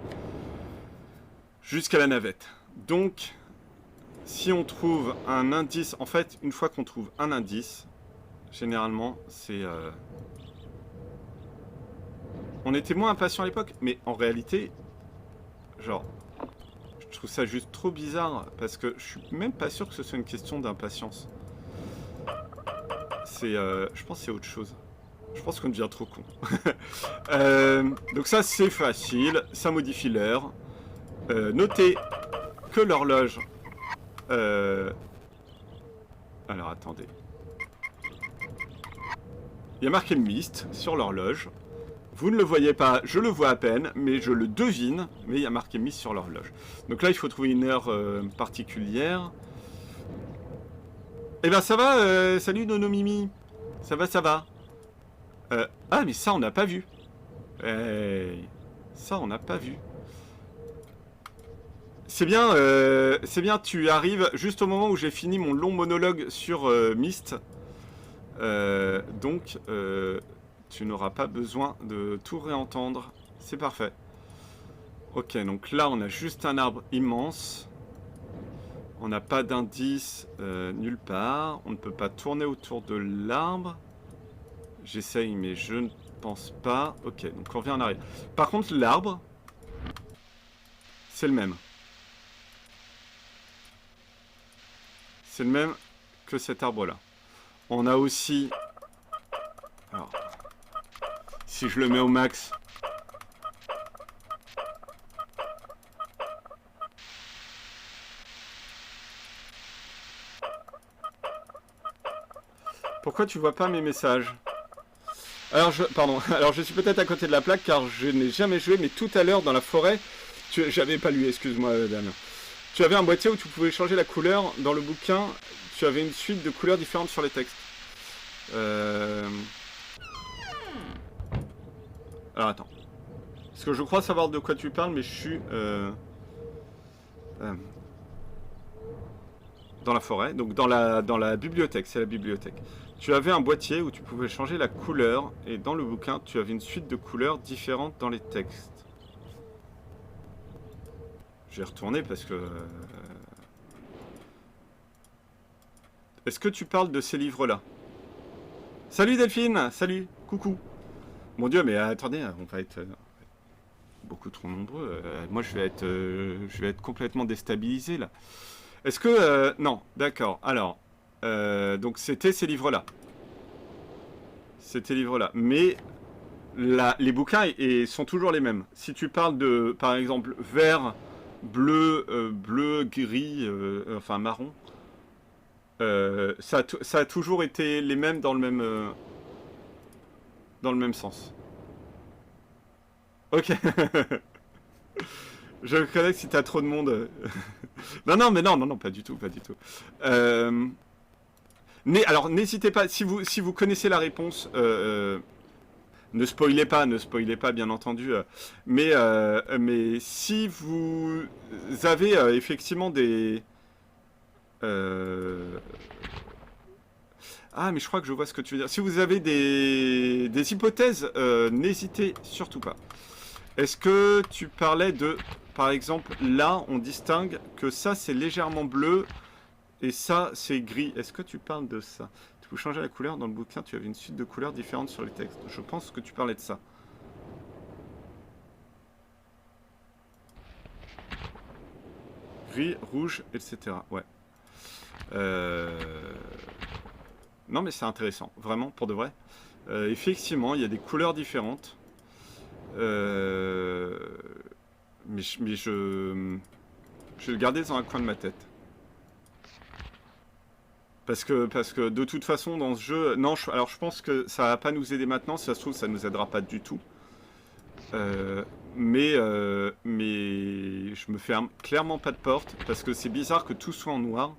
navette. Donc, si on trouve un indice, en fait, une fois qu'on trouve un indice, généralement, c'est... On était moins impatients à l'époque, mais en réalité, genre, je trouve ça juste trop bizarre, parce que je suis même pas sûr que ce soit une question d'impatience. C'est... je pense que c'est autre chose. Je pense qu'on devient trop con. Donc ça, c'est facile, ça modifie l'heure. Notez que l'horloge... Alors, attendez. Il y a marqué Mist sur l'horloge. Vous ne le voyez pas, je le vois à peine, mais je le devine. Mais il y a marqué Mist sur l'horloge. Donc là, il faut trouver une heure particulière. Eh ben, ça va, salut Nono Mimi. Ça va, ça va. Ah, mais ça, on n'a pas vu. Ça, on n'a pas vu. C'est bien, tu arrives juste au moment où j'ai fini mon long monologue sur Myst. Donc, tu n'auras pas besoin de tout réentendre. C'est parfait. Ok, donc là, on a juste un arbre immense. On n'a pas d'indice nulle part. On ne peut pas tourner autour de l'arbre. J'essaye, mais je ne pense pas. Ok, donc on revient en arrière. Par contre, l'arbre, c'est le même. C'est le même que cet arbre-là. On a aussi... Alors, si je le mets au max... Pourquoi tu vois pas mes messages? Alors, pardon. Alors, je suis peut-être à côté de la plaque car je n'ai jamais joué, mais tout à l'heure dans la forêt... J'avais pas lu, excuse-moi, Damien. Tu avais un boîtier où tu pouvais changer la couleur. Dans le bouquin, tu avais une suite de couleurs différentes sur les textes. Alors attends. Parce que je crois savoir de quoi tu parles, mais je suis... dans la forêt, donc dans la bibliothèque, c'est la bibliothèque. Tu avais un boîtier où tu pouvais changer la couleur, et dans le bouquin, tu avais une suite de couleurs différentes dans les textes. Je vais retourner parce que... Est-ce que tu parles de ces livres-là? Salut Delphine! Salut! Coucou! Mon Dieu, mais attendez, on va être beaucoup trop nombreux. Moi, je vais être complètement déstabilisé, là. Est-ce que... non, d'accord. Alors, donc c'était ces livres-là. C'était livres-là. Mais les bouquins sont toujours les mêmes. Si tu parles de, par exemple, vert... bleu, gris, enfin marron. Ça a toujours été les mêmes dans le même sens. Ok. Je connais que si t'as trop de monde... non, mais non, pas du tout, pas du tout. Alors, n'hésitez pas, si vous connaissez la réponse... ne spoilez pas, bien entendu. Mais si vous avez effectivement des... Ah, mais je crois que je vois ce que tu veux dire. Si vous avez des hypothèses, n'hésitez surtout pas. Est-ce que tu parlais de... Par exemple, là, on distingue que ça, c'est légèrement bleu et ça, c'est gris. Est-ce que tu parles de ça? Tu peux changer la couleur dans le bouquin, tu avais une suite de couleurs différentes sur les textes. Je pense que tu parlais de ça. Gris, rouge, etc. Ouais. Non, mais c'est intéressant. Vraiment, pour de vrai. Effectivement, il y a des couleurs différentes. Euh, mais je vais le garder dans un coin de ma tête. Parce que de toute façon, dans ce jeu... Non, alors je pense que ça va pas nous aider maintenant. Si ça se trouve, ça nous aidera pas du tout. Mais je me ferme clairement pas de porte. Parce que c'est bizarre que tout soit en noir.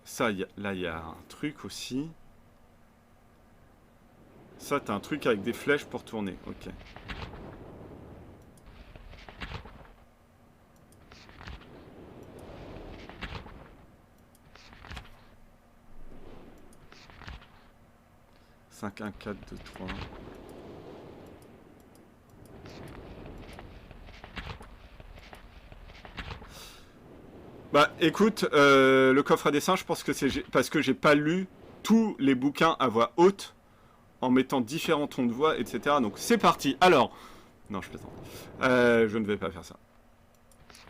Ça, là, il y a un truc aussi. Ça, t'as un truc avec des flèches pour tourner. Ok. Cinq, 1, 4, 2, 3. Bah écoute, le coffre à dessin, je pense que c'est parce que j'ai pas lu tous les bouquins à voix haute en mettant différents tons de voix, etc. Donc c'est parti. Alors, non, je plaisante. Je ne vais pas faire ça.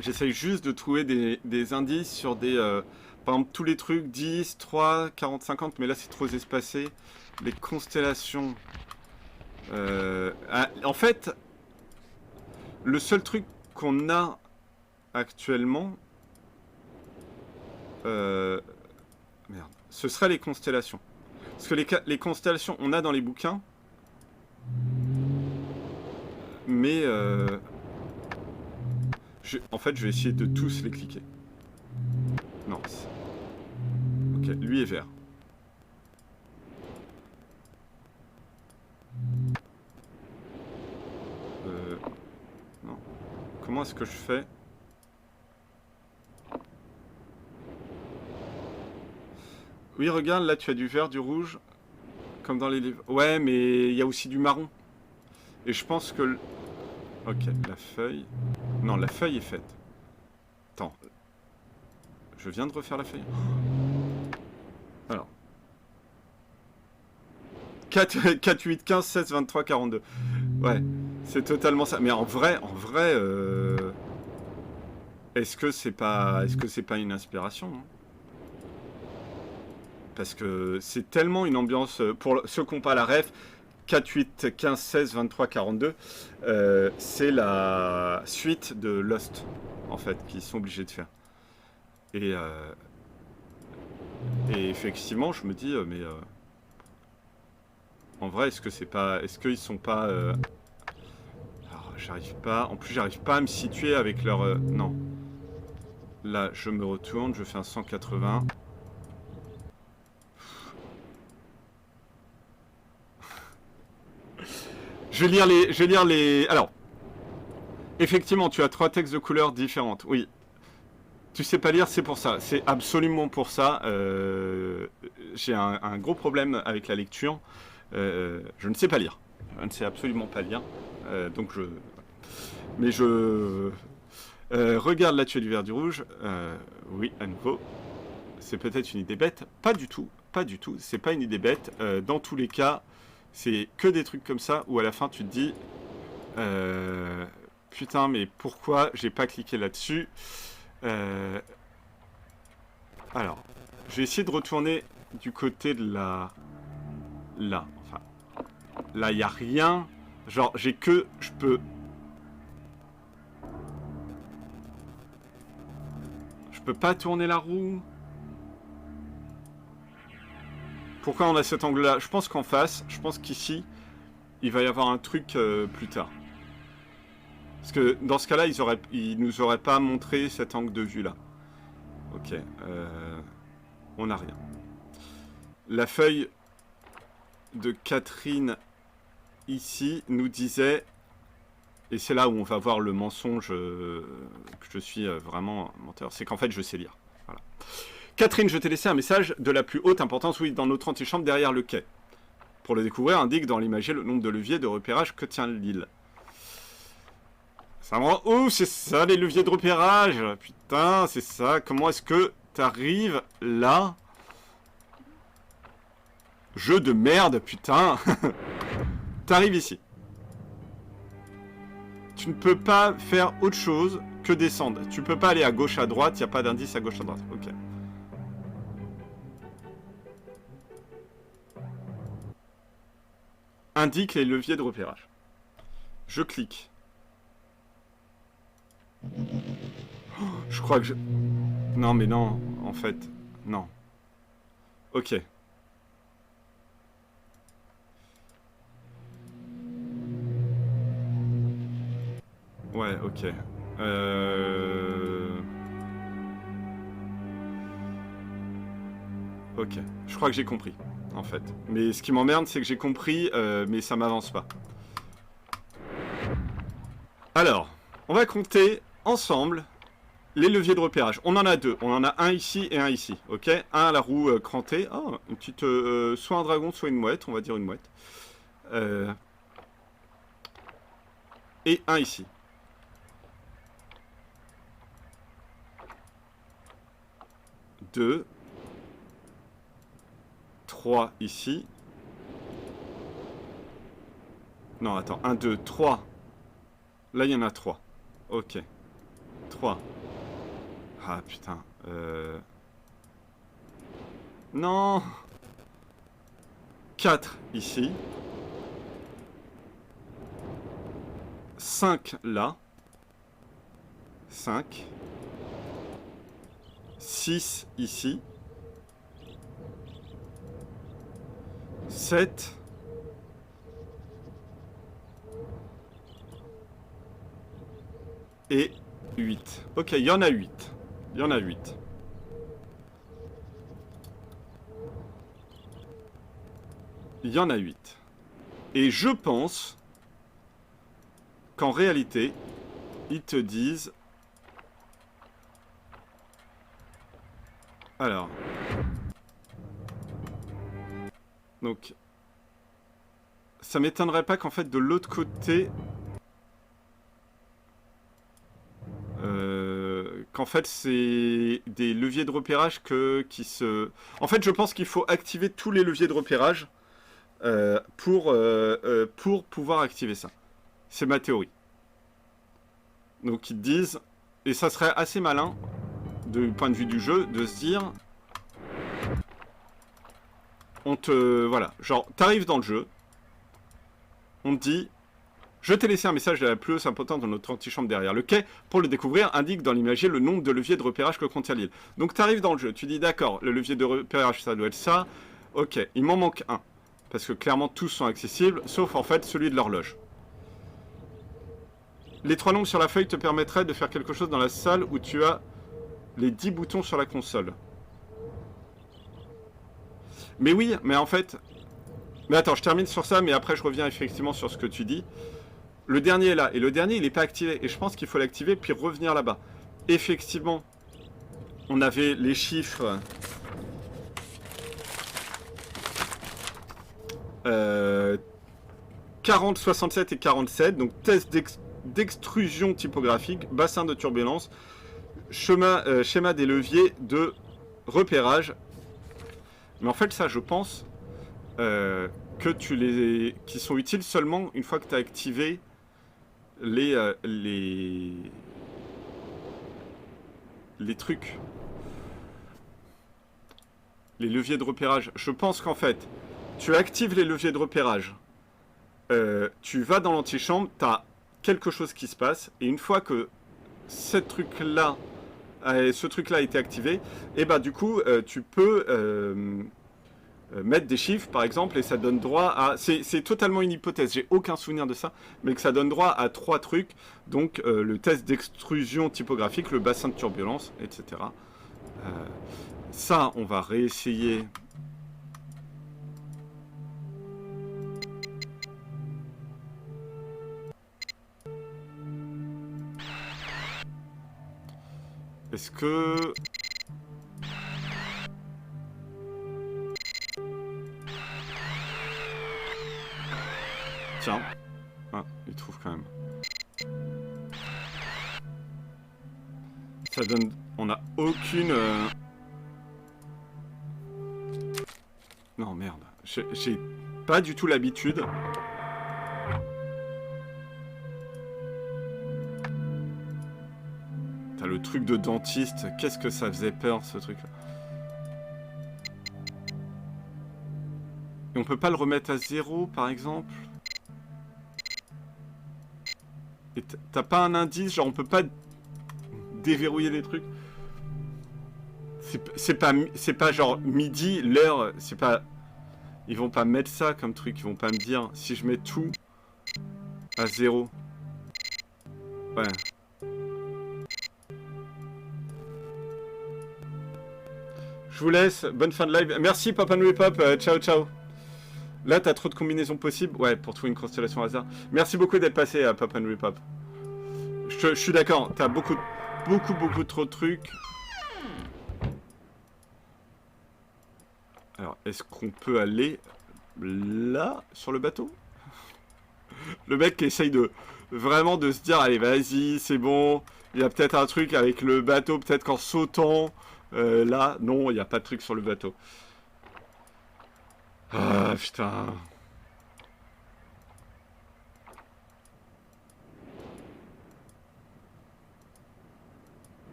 J'essaye juste de trouver des indices sur des... par exemple, tous les trucs 10, 3, 40, 50, mais là c'est trop espacé. Les constellations. En fait, le seul truc qu'on a actuellement... merde. Ce serait les constellations. Parce que les constellations, on a dans les bouquins. Mais... en fait, je vais essayer de tous les cliquer. Non. Ok, lui est vert. Non. Comment est-ce que je fais? Oui, regarde, là tu as du vert, du rouge, comme dans les livres. Ouais, mais il y a aussi du marron. Et je pense que... Ok, la feuille... Non, la feuille est faite. Attends. Je viens de refaire la feuille. Alors. 4, 8, 15, 16, 23, 42. Ouais, c'est totalement ça. Mais en vrai... Est-ce que c'est pas une inspiration, hein? Parce que c'est tellement une ambiance... Pour ceux qui n'ont pas la ref, 4, 8, 15, 16, 23, 42, c'est la suite de Lost, en fait, qu'ils sont obligés de faire. Et effectivement, je me dis, mais... en vrai, est-ce que c'est pas... Est-ce qu'ils sont pas... Alors, j'arrive pas... En plus, j'arrive pas à me situer avec leur... non. Là, je me retourne, je fais un 180... Je vais lire les... Alors, effectivement, tu as 3 textes de couleurs différentes. Oui. Tu sais pas lire, c'est pour ça. C'est absolument pour ça. J'ai un gros problème avec la lecture. Je ne sais pas lire. Je ne sais absolument pas lire. Donc je... Mais je... regarde, là tu as du vert, du rouge. Oui, à nouveau. C'est peut-être une idée bête. Pas du tout. Pas du tout. C'est pas une idée bête. Dans tous les cas... C'est que des trucs comme ça où à la fin tu te dis putain mais pourquoi j'ai pas cliqué là-dessus. Alors, je vais essayer de retourner du côté de la... Là, enfin... Là, il n'y a rien. Genre, j'ai que... Je peux... Je peux pas tourner la roue. Pourquoi on a cet angle-là? Je pense qu'en face, je pense qu'ici, il va y avoir un truc plus tard. Parce que dans ce cas-là, ils nous auraient pas montré cet angle de vue-là. Ok. On n'a rien. La feuille de Catherine, ici, nous disait... Et c'est là où on va voir le mensonge que je suis vraiment menteur. C'est qu'en fait, je sais lire. Voilà. Catherine, je t'ai laissé un message de la plus haute importance, oui, dans notre antichambre derrière le quai. Pour le découvrir, indique dans l'imagier le nombre de leviers de repérage que tient l'île. Ça me rend ouf, c'est ça les leviers de repérage. Putain, c'est ça. Comment est-ce que t'arrives là? Jeu de merde, putain. T'arrives ici. Tu ne peux pas faire autre chose que descendre. Tu peux pas aller à gauche, à droite, il n'y a pas d'indice à gauche, à droite. Ok. Indique les leviers de repérage. Je clique. Oh, je crois que je... Non, mais non, en fait, non. Ok. Ouais, ok. Ok. Je crois que j'ai compris, en fait. Mais ce qui m'emmerde, c'est que j'ai compris, mais ça m'avance pas. Alors, on va compter ensemble les leviers de repérage. On en a deux. On en a un ici et un ici. Ok. Un à la roue crantée. Oh, une petite... soit un dragon, soit une mouette. On va dire une mouette. Et un ici. Deux. 3 ici. Non, attends. 1, 2, 3. Là, il y en a 3. Ok. 3. Ah, putain. Non. 4 ici. 5 là. 5. 6 ici. 7. Et 8. Ok, il y en a 8. Il y en a 8. Il y en a 8. Et je pense qu'en réalité, ils te disent... Alors... Donc... Ça m'étonnerait pas qu'en fait, de l'autre côté... qu'en fait, c'est des leviers de repérage qui se... En fait, je pense qu'il faut activer tous les leviers de repérage pour pouvoir activer ça. C'est ma théorie. Donc, ils te disent... Et ça serait assez malin, du point de vue du jeu, de se dire... On te... Voilà. Genre, t'arrives dans le jeu. On te dit... Je t'ai laissé un message de la plus haute importance dans notre antichambre derrière. Le quai, pour le découvrir, indique dans l'imagier le nombre de leviers de repérage que contient l'île. Donc tu arrives dans le jeu, tu dis d'accord, le levier de repérage ça doit être ça. Ok, il m'en manque un. Parce que clairement tous sont accessibles, sauf en fait celui de l'horloge. Les 3 nombres sur la feuille te permettraient de faire quelque chose dans la salle où tu as les 10 boutons sur la console. Mais oui, mais en fait... Mais attends, je termine sur ça, mais après je reviens effectivement sur ce que tu dis. Le dernier est là, et le dernier il n'est pas activé, et je pense qu'il faut l'activer puis revenir là-bas. Effectivement, on avait les chiffres 40, 67 et 47, donc test d'extrusion typographique, bassin de turbulence, schéma des leviers de repérage. Mais en fait ça je pense qui sont utiles seulement une fois que tu as activé les trucs, les leviers de repérage. Je pense qu'en fait, tu actives les leviers de repérage, tu vas dans l'antichambre, tu as quelque chose qui se passe, et une fois que ce truc-là a été activé, et bah du coup, tu peux mettre des chiffres par exemple et ça donne droit à... C'est totalement une hypothèse, j'ai aucun souvenir de ça, mais que ça donne droit à 3 trucs, donc le test d'extrusion typographique, le bassin de turbulence, etc. Ça, on va réessayer. Est-ce que... Tiens. Ah, il trouve quand même. Ça donne... On n'a aucune... Non, merde. J'ai pas du tout l'habitude. T'as le truc de dentiste. Qu'est-ce que ça faisait peur, ce truc-là. Et on peut pas le remettre à 0, par exemple? Et t'as pas un indice, genre on peut pas déverrouiller des trucs? C'est pas genre midi, l'heure, c'est pas... Ils vont pas mettre ça comme truc, ils vont pas me dire si je mets tout à 0. Ouais. Je vous laisse, bonne fin de live. Merci Pop and Repop, ciao ciao. Là t'as trop de combinaisons possibles. Ouais, pour trouver une constellation hasard. Merci beaucoup d'être passé à Pop and Repop. Je suis d'accord, t'as beaucoup trop de trucs. Alors, est-ce qu'on peut aller là, sur le bateau? Le mec qui essaye de vraiment de se dire, allez, vas-y, c'est bon. Il y a peut-être un truc avec le bateau, peut-être qu'en sautant. Là, non, il n'y a pas de truc sur le bateau. Ah, putain.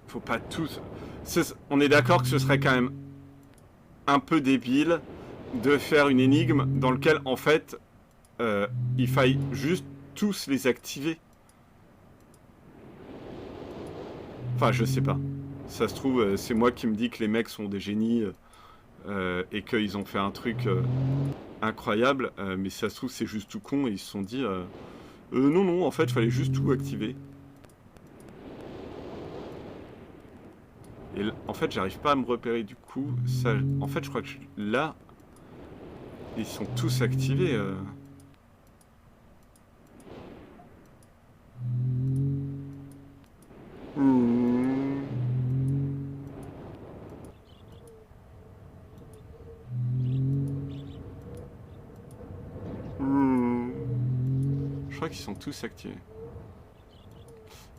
Faut pas tous... On est d'accord que ce serait quand même un peu débile de faire une énigme dans laquelle, en fait, il faille juste tous les activer. Enfin, je sais pas. Ça se trouve, c'est moi qui me dis que les mecs sont des génies et qu'ils ont fait un truc incroyable. Mais ça se trouve, c'est juste tout con et ils se sont dit... non, non, en fait, il fallait juste tout activer. Et en fait, j'arrive pas à me repérer du coup. Ça, en fait, je crois que là, ils sont tous activés. Je crois qu'ils sont tous activés.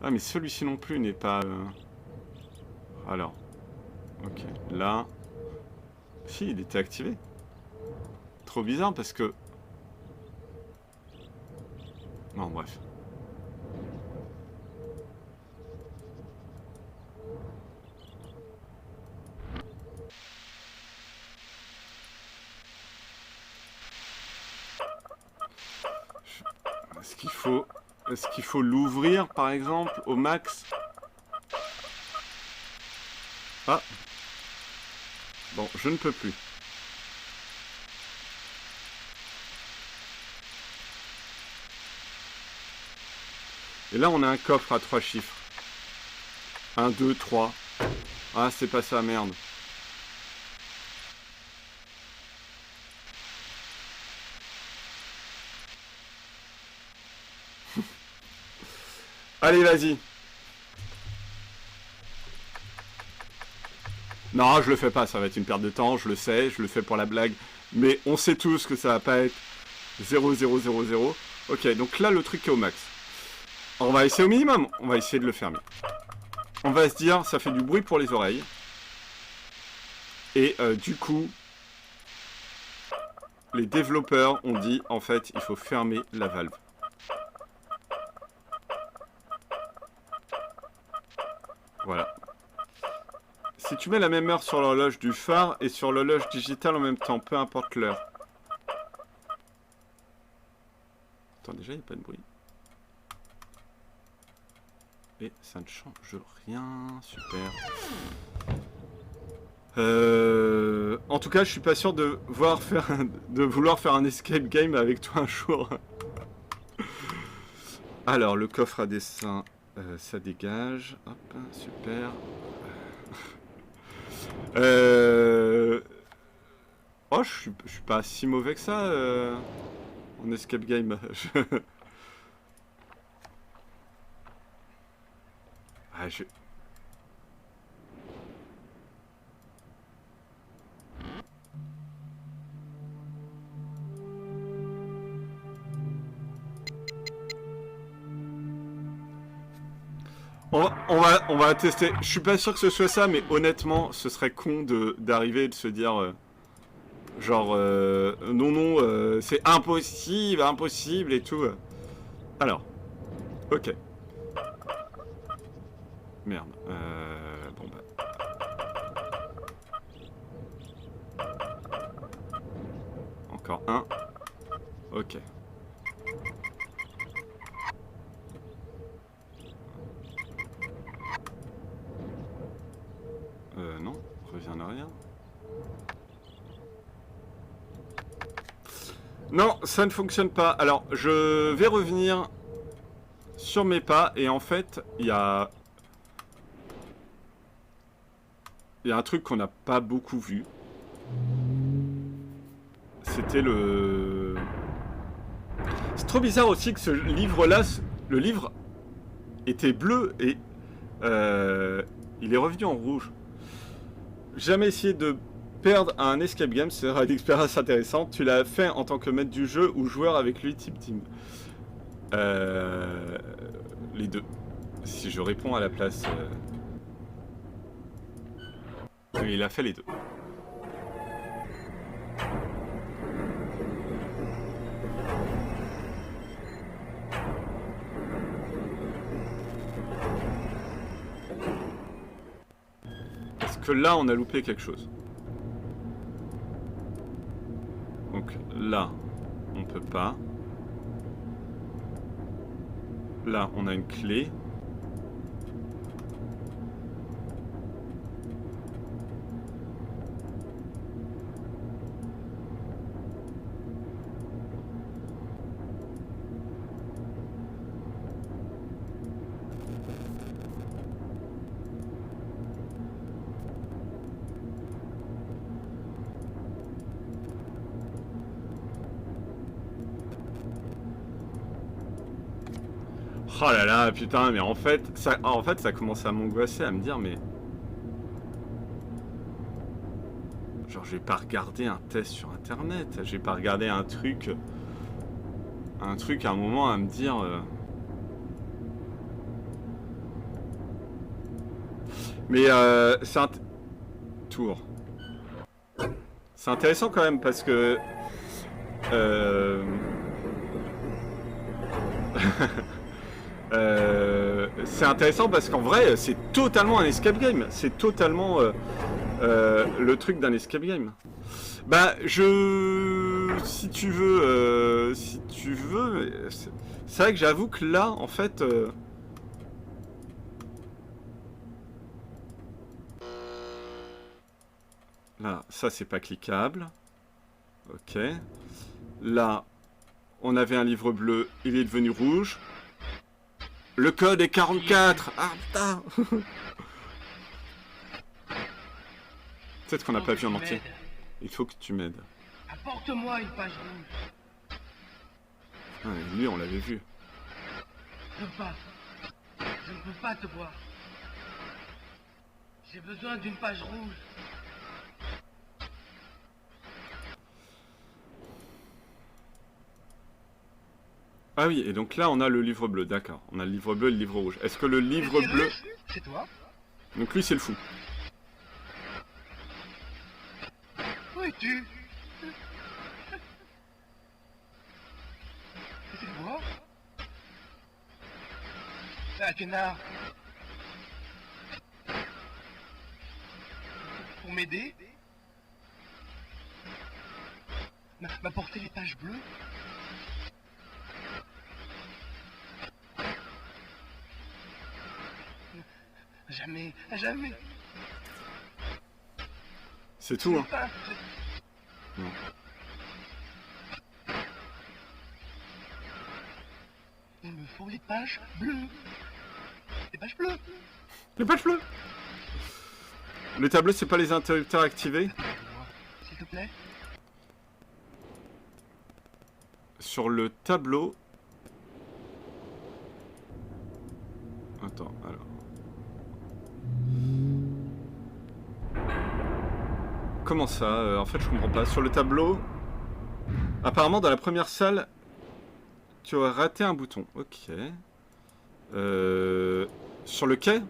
Ah, mais celui-ci non plus n'est pas... Alors, ok, là... Si, il était activé. Trop bizarre parce que... Non, bref. Est-ce qu'il faut l'ouvrir, par exemple, au max? Ah. Bon, je ne peux plus. Et là, on a un coffre à 3 chiffres. 1, 2, 3. Ah, c'est pas ça, merde. Allez, vas-y. Non, je le fais pas, ça va être une perte de temps, je le sais, je le fais pour la blague. Mais on sait tous que ça va pas être 0, 0, 0, 0. Ok, donc là, le truc est au max. On va essayer au minimum, on va essayer de le fermer. On va se dire, ça fait du bruit pour les oreilles. Et du coup, les développeurs ont dit, en fait, il faut fermer la valve. Voilà. Si tu mets la même heure sur l'horloge du phare et sur l'horloge digitale en même temps, peu importe l'heure. Attends, déjà, il n'y a pas de bruit. Et ça ne change rien. Super. En tout cas, je suis pas sûr de vouloir faire un escape game avec toi un jour. Alors, le coffre à dessin, ça dégage. Hop, super. Oh, je suis pas si mauvais que ça en escape game. Ah, on va tester. Je suis pas sûr que ce soit ça, mais honnêtement, ce serait con d'arriver et de se dire genre non non, c'est impossible, impossible et tout. Alors, ok. Merde. Bon bah. Encore un. Ok. Reviens en arrière. Non, ça ne fonctionne pas. Alors, je vais revenir sur mes pas. Et en fait, il y a un truc qu'on n'a pas beaucoup vu. C'était le... C'est trop bizarre aussi que ce livre-là, le livre était bleu et il est revenu en rouge. Jamais essayé de perdre un escape game, c'est une expérience intéressante. Tu l'as fait en tant que maître du jeu ou joueur avec lui, type team. Les deux. Si je réponds à la place... Oui, il a fait les deux. Est-ce que là, on a loupé quelque chose? Donc là, on peut pas. Là, on a une clé. Oh là là, putain, mais en fait, ça commence à m'angoisser, à me dire, mais... Genre, je vais pas regarder un test sur Internet, je vais pas regarder un truc à un moment à me dire... Mais c'est un... Tour. C'est intéressant quand même, parce que... c'est intéressant parce qu'en vrai, c'est totalement un escape game. C'est totalement le truc d'un escape game. Bah, si tu veux, c'est vrai que j'avoue que là, en fait, là, ça c'est pas cliquable. Ok. Là, on avait un livre bleu, il est devenu rouge. Le code est 44. Ah putain. Peut-être qu'on n'a pas vu en entier. Il faut que tu m'aides. Apporte-moi une page rouge. Ah, lui, on l'avait vu. Je ne peux pas. Je ne peux pas te voir. J'ai besoin d'une page rouge. Ah oui, et donc là, on a le livre bleu, d'accord. On a le livre bleu et le livre rouge. Est-ce que le livre bleu... C'est toi? Donc lui, c'est le fou. Où es-tu? C'est moi? Ah, canard. Pour m'aider? M'apporter les pages bleues? Jamais, jamais. C'est tout, hein. Non. Il me faut les pages bleues. Les pages bleues. Les pages bleues. Le tableau, c'est pas les interrupteurs activés? S'il te plaît. Sur le tableau... Attends, alors... Comment ça? En fait, je comprends pas. Sur le tableau... Apparemment, dans la première salle, tu aurais raté un bouton. Ok. Sur le quai?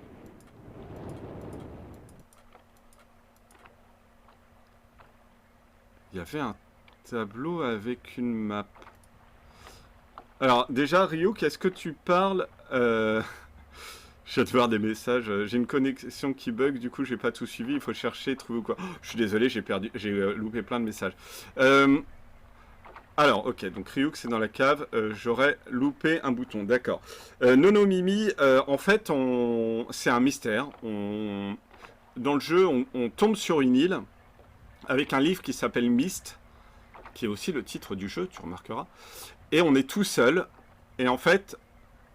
Il y avait un tableau avec une map. Alors, déjà, Ryuk, est-ce que tu parles... Je viens de voir des messages. J'ai une connexion qui bug, du coup, j'ai pas tout suivi. Il faut chercher, trouver ou quoi. Oh, je suis désolé, j'ai loupé plein de messages. Alors, ok, donc Ryuk, c'est dans la cave. J'aurais loupé un bouton, d'accord. Nono Mimi, en fait, c'est un mystère. dans le jeu, on tombe sur une île avec un livre qui s'appelle Myst, qui est aussi le titre du jeu, tu remarqueras. Et on est tout seul. Et en fait,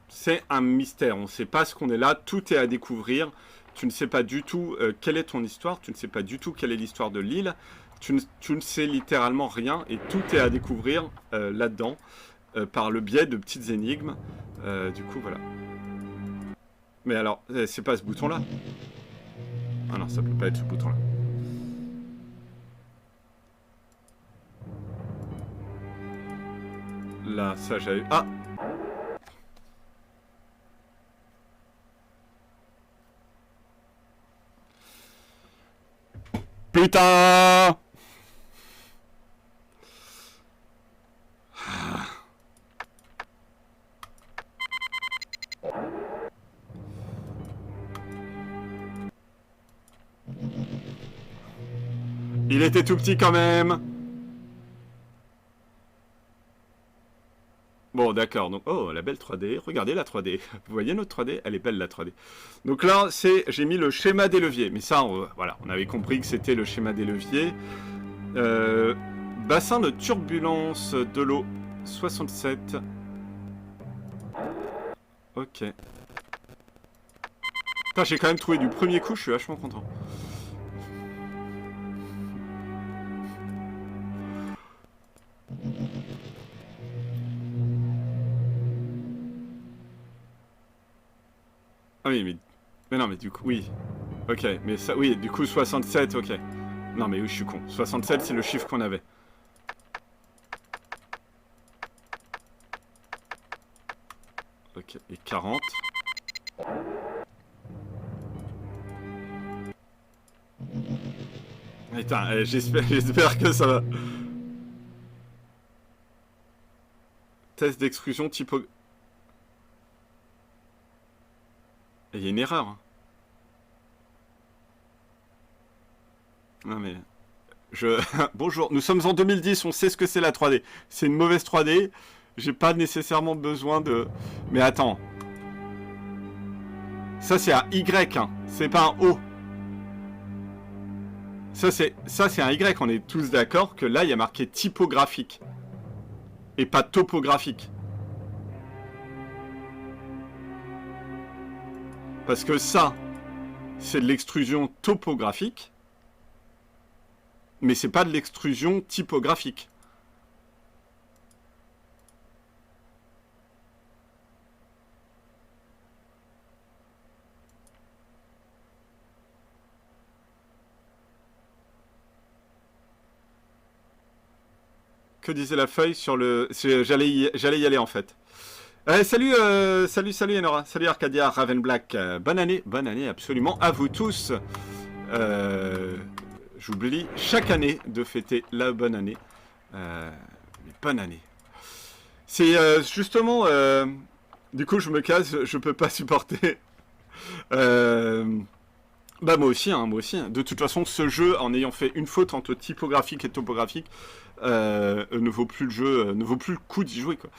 c'est un mystère. On ne sait pas ce qu'on est là. Tout est à découvrir. Tu ne sais pas du tout quelle est ton histoire. Tu ne sais pas du tout quelle est l'histoire de l'île. Tu ne sais littéralement rien. Et tout est à découvrir là-dedans. Par le biais de petites énigmes. Du coup, voilà. Mais alors, c'est pas ce bouton-là. Ah non, ça peut pas être ce bouton-là. Là, ça j'avais... Ah! Putain! Il était tout petit quand même. Bon, d'accord. Donc, oh, la belle 3D. Regardez la 3D. Vous voyez notre 3D? Elle est belle, la 3D. Donc là, j'ai mis le schéma des leviers. Mais ça, voilà, on avait compris que c'était le schéma des leviers. Bassin de turbulence de l'eau 67. Ok. Putain, j'ai quand même trouvé du premier coup. Je suis vachement content. Ah oui, mais non, mais du coup, oui. Ok, mais ça, oui, du coup, 67, ok. Non, mais oui, je suis con. 67, c'est le chiffre qu'on avait. Ok, et 40. Putain, j'espère que ça va. Test d'exclusion typo... Il y a une erreur. Hein. Non mais... Bonjour, nous sommes en 2010, on sait ce que c'est la 3D. C'est une mauvaise 3D. J'ai pas nécessairement besoin de... Mais attends. Ça c'est un Y, hein. C'est pas un O. Ça c'est un Y, on est tous d'accord que là il y a marqué typographique. Et pas topographique. Parce que ça, c'est de l'extrusion topographique, mais c'est pas de l'extrusion typographique. Que disait la feuille sur le... J'allais y aller en fait. Salut Enora, salut Arcadia, Ravenblack, bonne année absolument à vous tous. J'oublie chaque année de fêter la bonne année. Mais bonne année. C'est justement, du coup je me casse, je peux pas supporter. Bah moi aussi, hein. De toute façon, ce jeu, en ayant fait une faute entre typographique et topographique, ne vaut plus le jeu, ne vaut plus le coup d'y jouer quoi.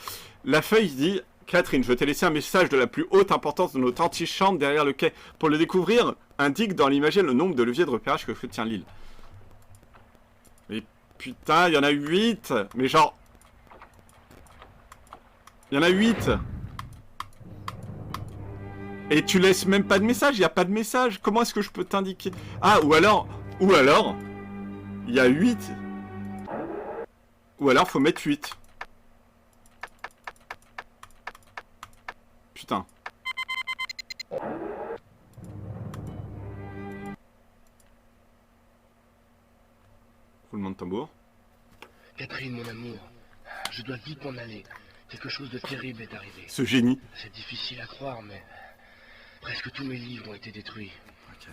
La feuille dit... Catherine, je t'ai laissé un message de la plus haute importance de notre antichambre derrière le quai. Pour le découvrir, indique dans l'image le nombre de leviers de repérage que tient l'île. Mais putain, il y en a 8. Mais genre... Il y en a 8. Et tu laisses même pas de message, il n'y a pas de message. Comment est-ce que je peux t'indiquer? Ah, ou alors, il y a 8. Ou alors, faut mettre 8. Putain. Roulement de tambour. Catherine, mon amour, je dois vite m'en aller. Quelque chose de terrible est arrivé. Ce génie. C'est difficile à croire, mais presque tous mes livres ont été détruits. Ok.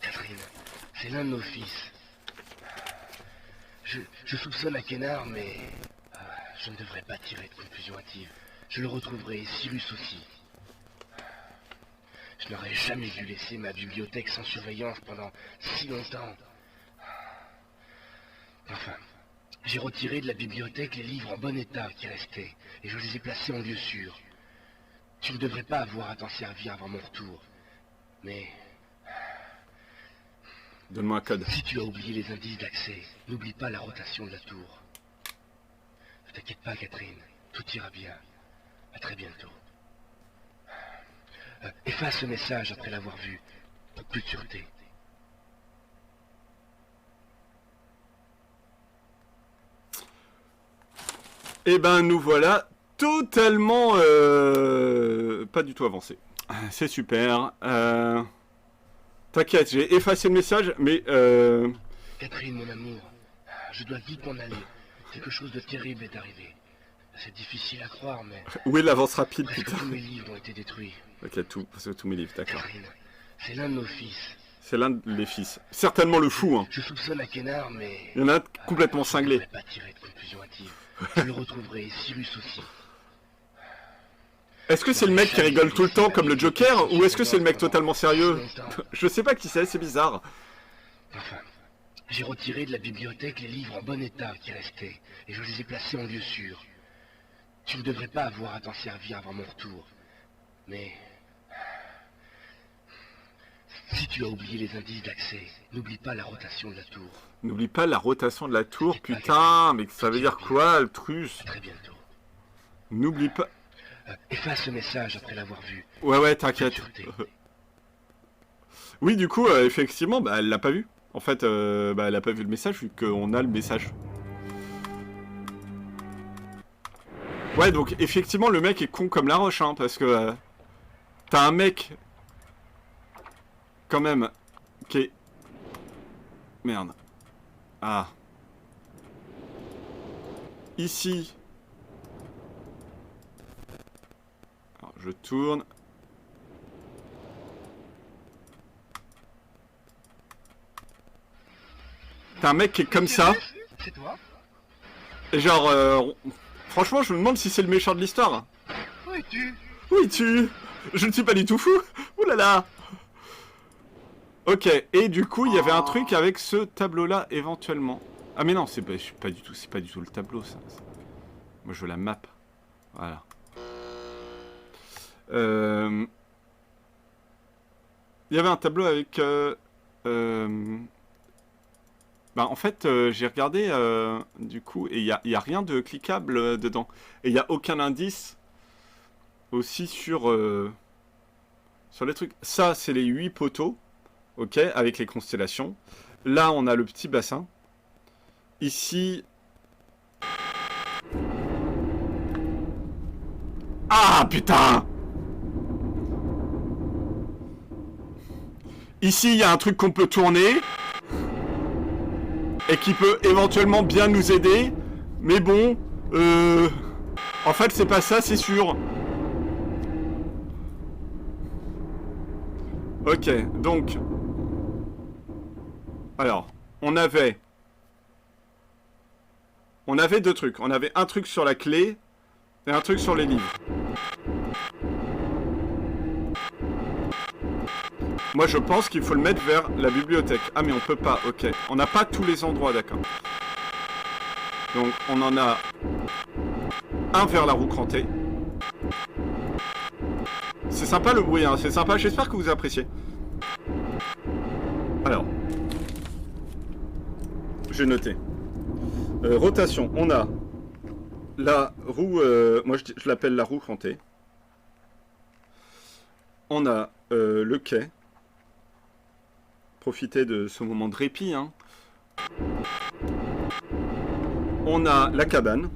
Catherine, c'est l'un de nos fils. Je soupçonne Akenar, mais je ne devrais pas tirer de conclusion hâtive. Je le retrouverai, et Cyrus aussi. Je n'aurais jamais dû laisser ma bibliothèque sans surveillance pendant si longtemps. Enfin, j'ai retiré de la bibliothèque les livres en bon état qui restaient, et je les ai placés en lieu sûr. Tu ne devrais pas avoir à t'en servir avant mon retour. Mais Donne-moi un code. Si tu as oublié les indices d'accès, n'oublie pas la rotation de la tour. Ne t'inquiète pas, Catherine. Tout ira bien. À très bientôt. Efface ce message après l'avoir vu. Pour plus de sûreté. Eh ben, nous voilà totalement pas du tout avancé. C'est super. T'inquiète, j'ai effacé le message, mais Catherine, mon amour, je dois vite m'en aller. Quelque chose de terrible est arrivé. C'est difficile à croire, mais où est l'avance rapide, presque putain? tous mes livres ont été détruits. Ok, parce que tous mes livres, d'accord. Catherine, c'est l'un de nos fils. C'est l'un des fils. Certainement le fou, hein. Je soupçonne Akenar, mais... Il y en a un complètement cinglé. Je ne pourrais pas tirer de conclusion hâtive. Je le retrouverai, et Cyrus aussi. Est-ce que c'est le mec qui rigole tout le temps comme le Joker, ou est-ce que c'est le mec totalement sérieux? Je sais pas qui c'est bizarre. Enfin, j'ai retiré de la bibliothèque les livres en bon état qui restaient, et je les ai placés en lieu sûr. Tu ne devrais pas avoir à t'en servir avant mon retour. Mais... si tu as oublié les indices d'accès, n'oublie pas la rotation de la tour. N'oublie pas la rotation de la tour, putain, mais ça veut dire quoi, le truc? À très bientôt. N'oublie pas... Efface ce message après l'avoir vu. Ouais, t'inquiète. Oui, du coup, effectivement, bah, elle l'a pas vu. En fait, bah, elle a pas vu le message, vu qu'on a le message. Ouais, donc, effectivement, le mec est con comme la roche, hein, parce que... t'as un mec... quand même, qui est... Merde. Ah. Ici... Alors, je tourne... T'as un mec qui est comme ça. C'est toi? Et genre, franchement, je me demande si c'est le méchant de l'histoire. Où es-tu? Où es-tu? Je ne suis pas du tout fou. Ouh là là. Ok, et du coup, il y avait un truc avec ce tableau-là, éventuellement. Ah mais non, c'est pas du tout le tableau, ça. Moi, je veux la map. Voilà. Il y avait un tableau avec... Bah, en fait, j'ai regardé, du coup, et il y a rien de cliquable dedans. Et il n'y a aucun indice aussi sur les trucs. Ça, c'est les 8 poteaux, ok, avec les constellations. Là, on a le petit bassin. Ici... Ah, putain! Ici, il y a un truc qu'on peut tourner... et qui peut éventuellement bien nous aider. Mais bon, en fait, c'est pas ça, c'est sûr. Ok, donc... Alors, on avait deux trucs. On avait un truc sur la clé et un truc sur les livres. Moi, je pense qu'il faut le mettre vers la bibliothèque. Ah, mais on peut pas, ok. On n'a pas tous les endroits, d'accord. Donc, on en a un vers la roue crantée. C'est sympa le bruit, hein, c'est sympa. J'espère que vous appréciez. Alors. J'ai noté. Rotation, on a la roue... moi, je l'appelle la roue crantée. On a le quai. Profiter de ce moment de répit, hein. On a la cabane.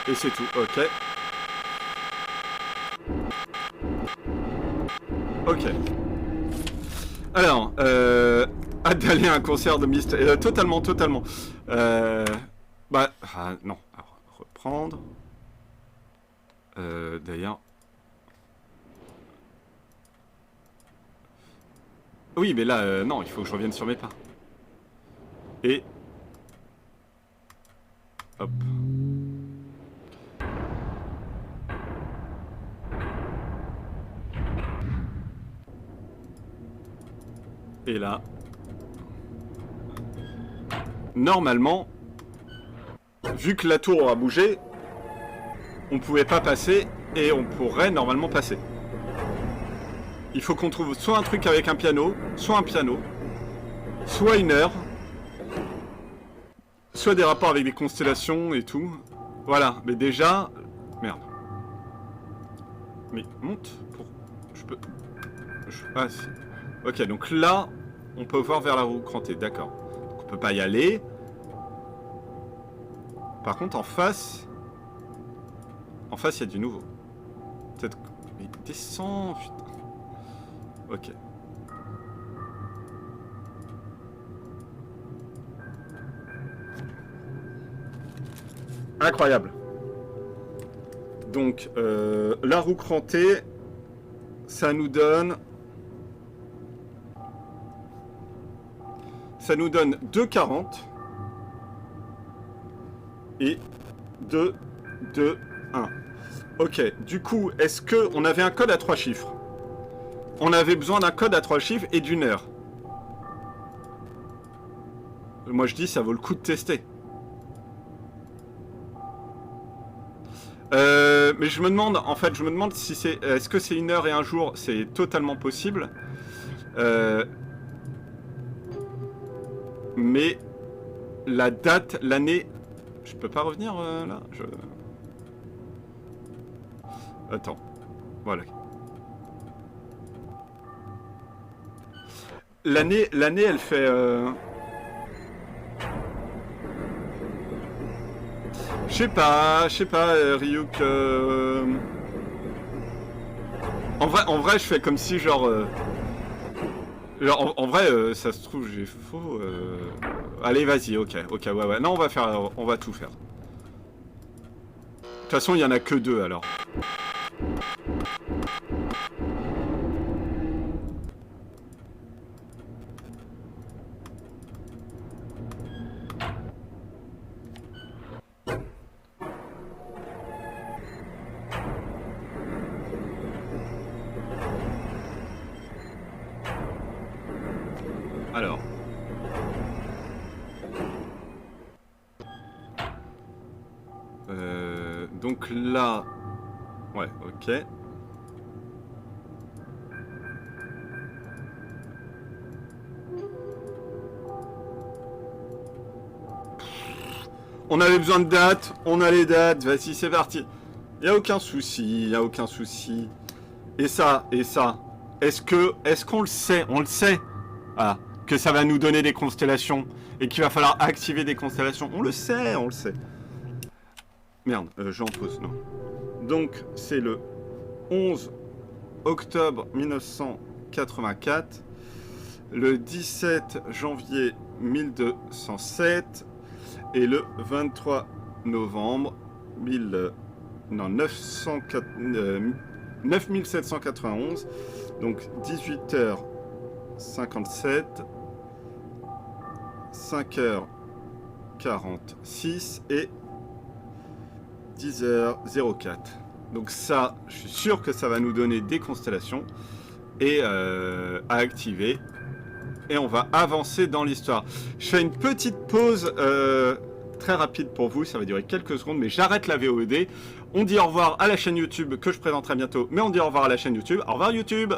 Et c'est tout, ok. Ok. Alors, hâte d'aller à un concert de Myst... totalement. Bah, ah, non. Alors, reprendre. D'ailleurs... Oui, mais là, non, il faut que je revienne sur mes pas. Et... Hop. Et là... Normalement, vu que la tour aura bougé, on pouvait pas passer et on pourrait normalement passer. Il faut qu'on trouve soit un truc avec un piano, soit une heure, soit des rapports avec des constellations et tout. Voilà, mais déjà... Merde. Mais monte pour... Je peux... Ah, si. Ok, donc là, on peut voir vers la roue crantée, d'accord. Donc on peut pas y aller. Par contre, en face... En face, il y a du nouveau. Peut-être... Mais descends, putain. Ok. Incroyable. Donc, la roue crantée, ça nous donne... Ça nous donne 2,40 et 2, 2, 1. Ok, du coup, est-ce qu'on avait un code à 3 chiffres? On avait besoin d'un code à 3 chiffres et d'une heure. Moi je dis ça vaut le coup de tester. Mais je me demande, en fait, si c'est... Est-ce que c'est une heure et un jour? C'est totalement possible. Mais la date, l'année... Je peux pas revenir là Attends. Voilà. L'année, elle fait... Je sais pas, Ryuk... En vrai, je fais comme si, genre... en vrai, ça se trouve, j'ai faux... Allez, vas-y, ok, ouais. Non, on va tout faire. De toute façon, il y en a que 2, alors. Alors. Donc là... Ouais, ok. On avait besoin de dates, on a les dates, vas-y c'est parti. Y a aucun souci, Et ça, est-ce qu'on le sait? On le sait. Voilà. Que ça va nous donner des constellations et qu'il va falloir activer des constellations. On le sait. Merde, j'en pose, non. Donc, c'est le 11 octobre 1984, le 17 janvier 1207 et le 23 novembre 9791, donc 18h57, 5h46 et 10h04. Donc ça, je suis sûr que ça va nous donner des constellations et à activer. Et on va avancer dans l'histoire. Je fais une petite pause très rapide pour vous, ça va durer quelques secondes, mais j'arrête la VOD. On dit au revoir à la chaîne YouTube que je présenterai bientôt, mais on dit au revoir à la chaîne YouTube. Au revoir YouTube!